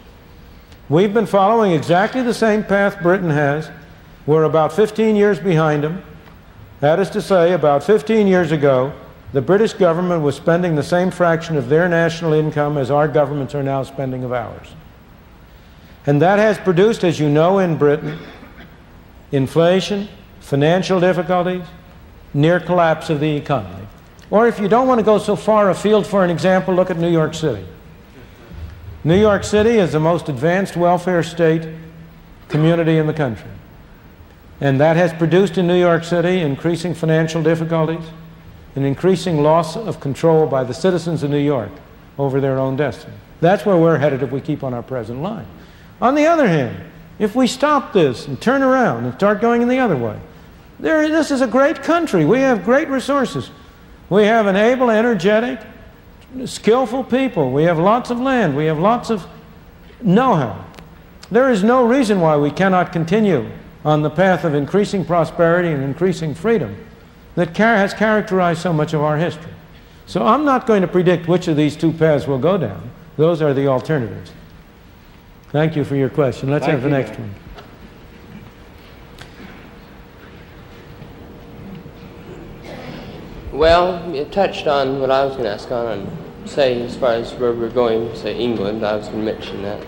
We've been following exactly the same path Britain has. We're about 15 years behind them. That is to say, about 15 years ago, the British government was spending the same fraction of their national income as our governments are now spending of ours. And that has produced, as you know, in Britain, inflation, financial difficulties, near collapse of the economy. Or if you don't want to go so far afield for an example, look at New York City. New York City is the most advanced welfare state community in the country. And that has produced in New York City increasing financial difficulties, an increasing loss of control by the citizens of New York over their own destiny. That's where we're headed if we keep on our present line. On the other hand, If we stop this and turn around and start going in the other way, this is a great country. We have great resources. We have an able, energetic, skillful people. We have lots of land. We have lots of know-how. There is no reason why we cannot continue on the path of increasing prosperity and increasing freedom that has characterized so much of our history. So I'm not going to predict which of these two paths we'll go down. Those are the alternatives. Thank you for your question. Let's have the next one. Well, it touched on what I was going to ask on, say, as far as where we're going, say England, I was going to mention that.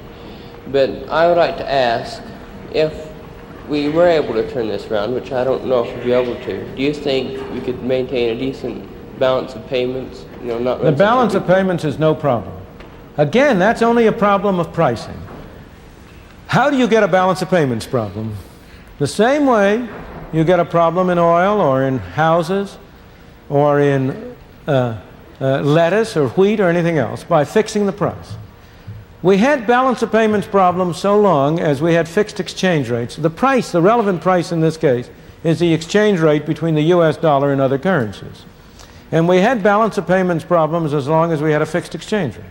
But I would like to ask, if we were able to turn this around, which I don't know if we'd be able to, do you think we could maintain a decent balance of payments? You know, not the balance of payments is no problem. Again, that's only a problem of pricing. How do you get a balance of payments problem? The same way you get a problem in oil or in houses or in lettuce or wheat or anything else, by fixing the price. We had balance of payments problems so long as we had fixed exchange rates. The price, the relevant price in this case, is the exchange rate between the US dollar and other currencies. And we had balance of payments problems as long as we had a fixed exchange rate.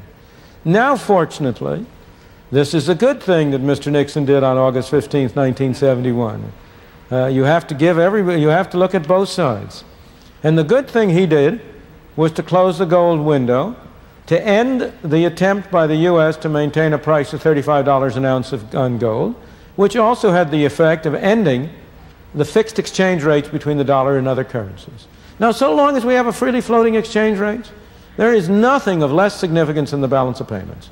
Now, fortunately, this is a good thing that Mr. Nixon did on August 15th, 1971. You have to look at both sides. And the good thing he did was to close the gold window, to end the attempt by the U.S. to maintain a price of $35 an ounce on gold, which also had the effect of ending the fixed exchange rates between the dollar and other currencies. Now, so long as we have a freely floating exchange rate, there is nothing of less significance in the balance of payments.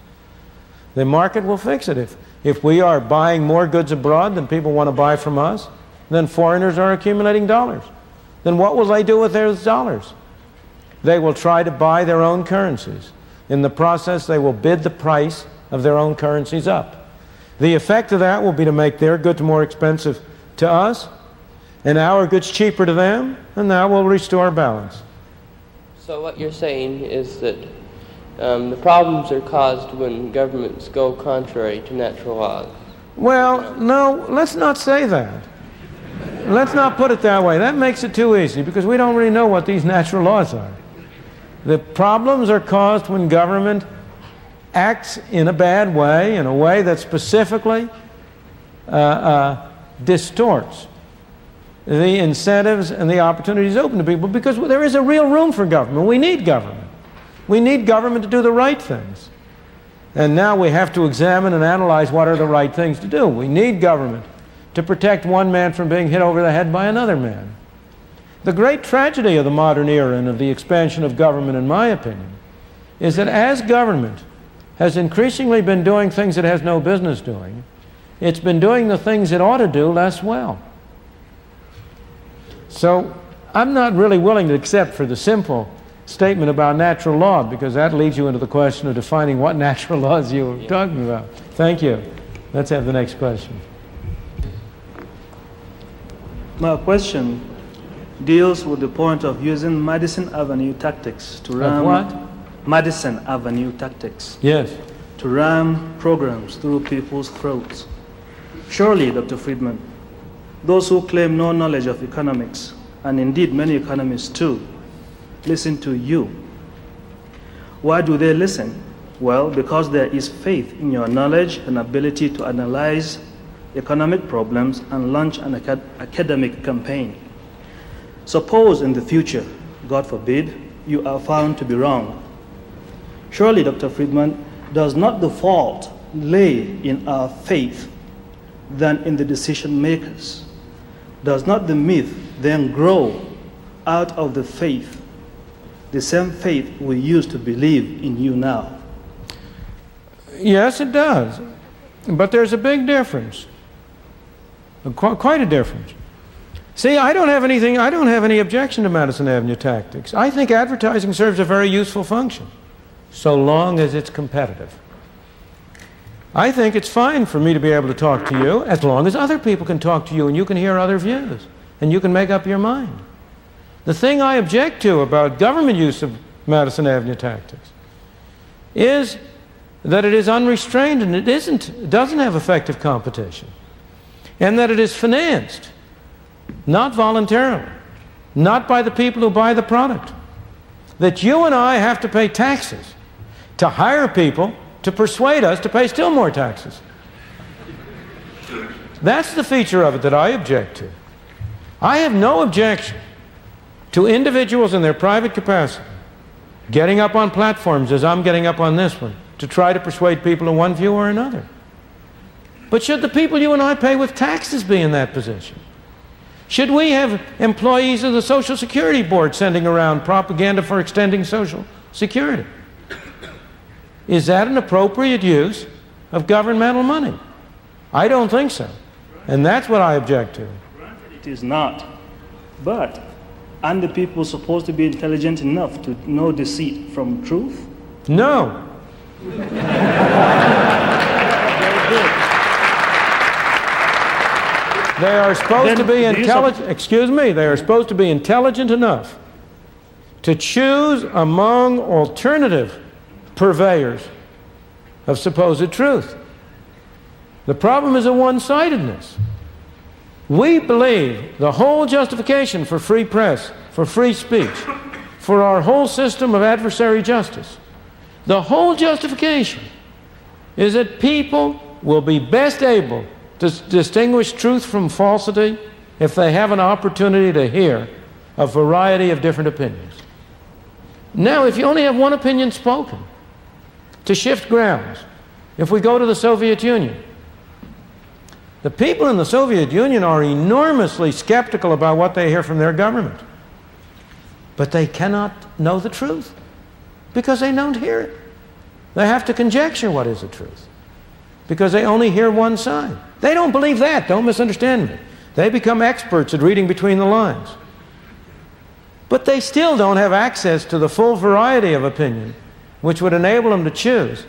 The market will fix it. If we are buying more goods abroad than people want to buy from us, then foreigners are accumulating dollars. Then what will they do with those dollars? They will try to buy their own currencies. In the process, they will bid the price of their own currencies up. The effect of that will be to make their goods more expensive to us, and our goods cheaper to them, and that will restore balance. So what you're saying is that the problems are caused when governments go contrary to natural laws. Well, no, let's not say that. Let's not put it that way. That makes it too easy, because we don't really know what these natural laws are. The problems are caused when government acts in a bad way, in a way that specifically distorts the incentives and the opportunities open to people, because there is a real room for government. We need government. We need government to do the right things. And now we have to examine and analyze what are the right things to do. We need government to protect one man from being hit over the head by another man. The great tragedy of the modern era and of the expansion of government, in my opinion, is that as government has increasingly been doing things it has no business doing, it's been doing the things it ought to do less well. So I'm not really willing to accept for the simple statement about natural law, because that leads you into the question of defining what natural laws you were talking about. Thank you. Let's have the next question. My question deals with the point of using Madison Avenue tactics to ram... Of what? Madison Avenue tactics. Yes. To ram programs through people's throats. Surely, Dr. Friedman, those who claim no knowledge of economics, and indeed many economists too, listen to you. Why do they listen? Well, because there is faith in your knowledge and ability to analyze economic problems and launch an academic campaign. Suppose in the future, God forbid, you are found to be wrong. Surely, Dr. Friedman, does not the fault lay in our faith than in the decision makers? Does not the myth then grow out of the faith, the same faith we used to believe in you now? Yes, it does. But there's a big difference. Quite a difference. See, I don't have any objection to Madison Avenue tactics. I think advertising serves a very useful function, so long as it's competitive. I think it's fine for me to be able to talk to you as long as other people can talk to you and you can hear other views and you can make up your mind. The thing I object to about government use of Madison Avenue tactics is that it is unrestrained and it doesn't have effective competition. and that it is financed, not voluntarily, not by the people who buy the product. That you and I have to pay taxes to hire people to persuade us to pay still more taxes. That's the feature of it that I object to. I have no objection to individuals in their private capacity getting up on platforms as I'm getting up on this one to try to persuade people of one view or another. But should the people you and I pay with taxes be in that position? Should we have employees of the Social Security Board sending around propaganda for extending Social Security? Is that an appropriate use of governmental money? I don't think so. And that's what I object to. It is not. But aren't the people supposed to be intelligent enough to know deceit from truth? No. They are supposed to be intelligent, excuse me, they are supposed to be intelligent enough to choose among alternative purveyors of supposed truth. The problem is a one-sidedness. We believe the whole justification for free press, for free speech, for our whole system of adversary justice, the whole justification is that people will be best able to distinguish truth from falsity if they have an opportunity to hear a variety of different opinions. Now, if you only have one opinion spoken, to shift grounds, if we go to the Soviet Union, the people in the Soviet Union are enormously skeptical about what they hear from their government. But they cannot know the truth because they don't hear it. They have to conjecture what is the truth because they only hear one side. They don't believe that. Don't misunderstand me. They become experts at reading between the lines. But they still don't have access to the full variety of opinion which would enable them to choose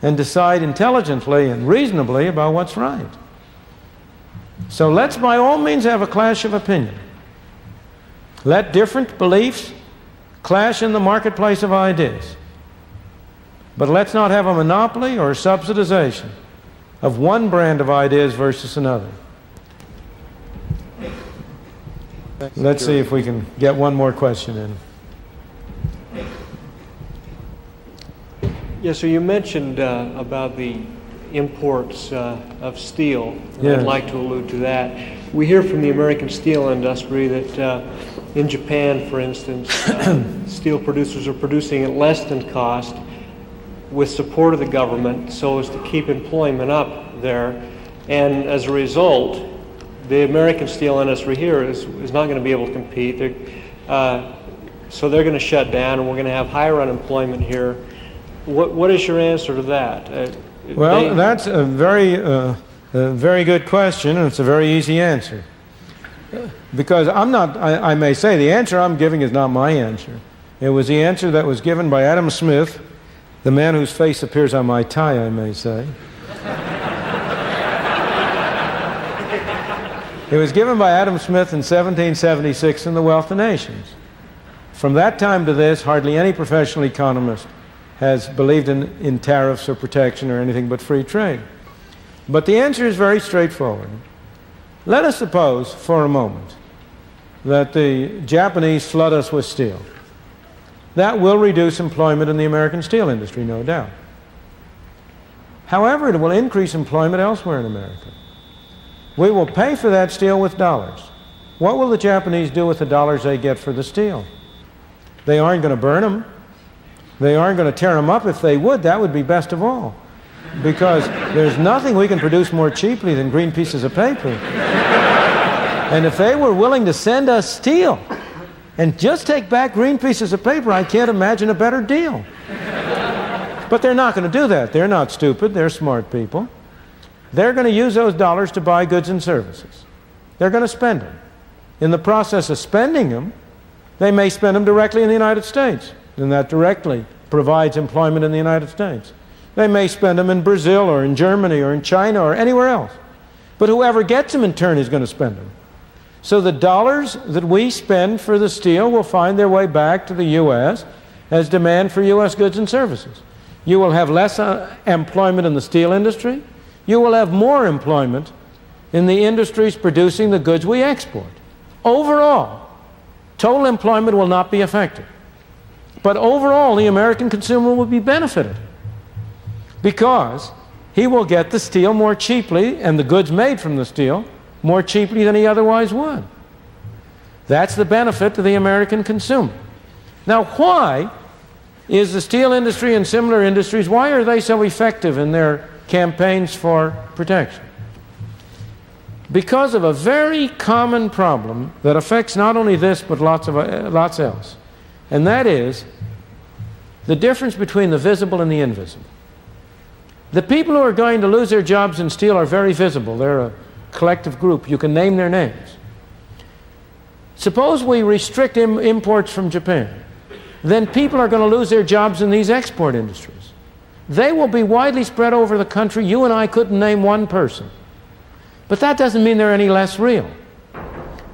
and decide intelligently and reasonably about what's right. So let's by all means have a clash of opinion. Let different beliefs clash in the marketplace of ideas. But let's not have a monopoly or subsidization of one brand of ideas versus another. Let's see if we can get one more question in. Yes, so you mentioned about the imports of steel. Yeah. I'd like to allude to that. We hear from the American steel industry that in Japan, for instance, steel producers are producing at less than cost with support of the government so as to keep employment up there. And as a result, the American steel industry here is not going to be able to compete. So they're going to shut down and we're going to have higher unemployment here. What is your answer to that? Well, that's a very good question, and it's a very easy answer. Because I may say the answer I'm giving is not my answer. It was the answer that was given by Adam Smith, the man whose face appears on my tie, I may say. It was given by Adam Smith in 1776 in The Wealth of Nations. From that time to this, hardly any professional economist has believed in tariffs or protection or anything but free trade. But the answer is very straightforward. Let us suppose for a moment that the Japanese flood us with steel. That will reduce employment in the American steel industry, no doubt. However, it will increase employment elsewhere in America. We will pay for that steel with dollars. What will the Japanese do with the dollars they get for the steel? They aren't going to burn them. They aren't going to tear them up. If they would, that would be best of all. Because there's nothing we can produce more cheaply than green pieces of paper. And if they were willing to send us steel and just take back green pieces of paper, I can't imagine a better deal. But they're not going to do that. They're not stupid. They're smart people. They're going to use those dollars to buy goods and services. They're going to spend them. In the process of spending them, they may spend them directly in the United States, and that directly provides employment in the United States. They may spend them in Brazil or in Germany or in China or anywhere else. But whoever gets them in turn is going to spend them. So the dollars that we spend for the steel will find their way back to the U.S. as demand for U.S. goods and services. You will have less employment in the steel industry. You will have more employment in the industries producing the goods we export. Overall, total employment will not be affected. But overall, the American consumer will be benefited because he will get the steel more cheaply and the goods made from the steel more cheaply than he otherwise would. That's the benefit to the American consumer. Now, why is the steel industry and similar industries, why are they so effective in their campaigns for protection? Because of a very common problem that affects not only this but lots else, and that is the difference between the visible and the invisible. The people who are going to lose their jobs in steel are very visible. They're a collective group. You can name their names. Suppose we restrict imports from Japan. Then people are going to lose their jobs in these export industries. They will be widely spread over the country. You and I couldn't name one person. But that doesn't mean they're any less real.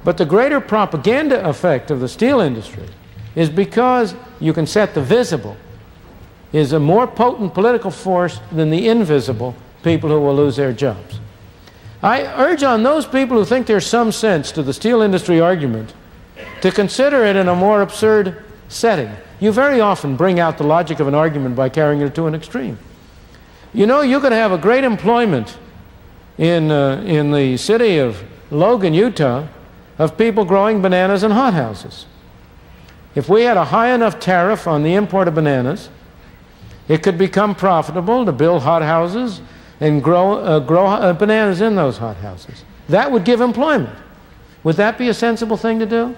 But the greater propaganda effect of the steel industry is because you can set the visible is a more potent political force than the invisible people who will lose their jobs. I urge on those people who think there's some sense to the steel industry argument to consider it in a more absurd setting. You very often bring out the logic of an argument by carrying it to an extreme. You know, you could have a great employment in the city of Logan, Utah, of people growing bananas in hothouses. If we had a high enough tariff on the import of bananas, it could become profitable to build hothouses and grow bananas in those hothouses. That would give employment. Would that be a sensible thing to do?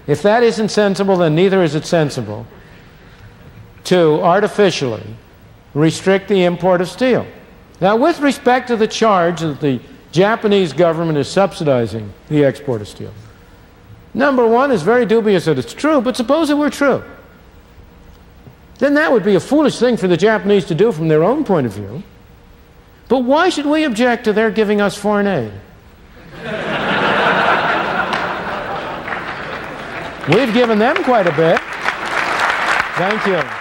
If that isn't sensible, then neither is it sensible to artificially restrict the import of steel. Now, with respect to the charge that the Japanese government is subsidizing the export of steel, number one, is very dubious that it's true, but suppose it were true. Then that would be a foolish thing for the Japanese to do from their own point of view. But why should we object to their giving us foreign aid? We've given them quite a bit. Thank you.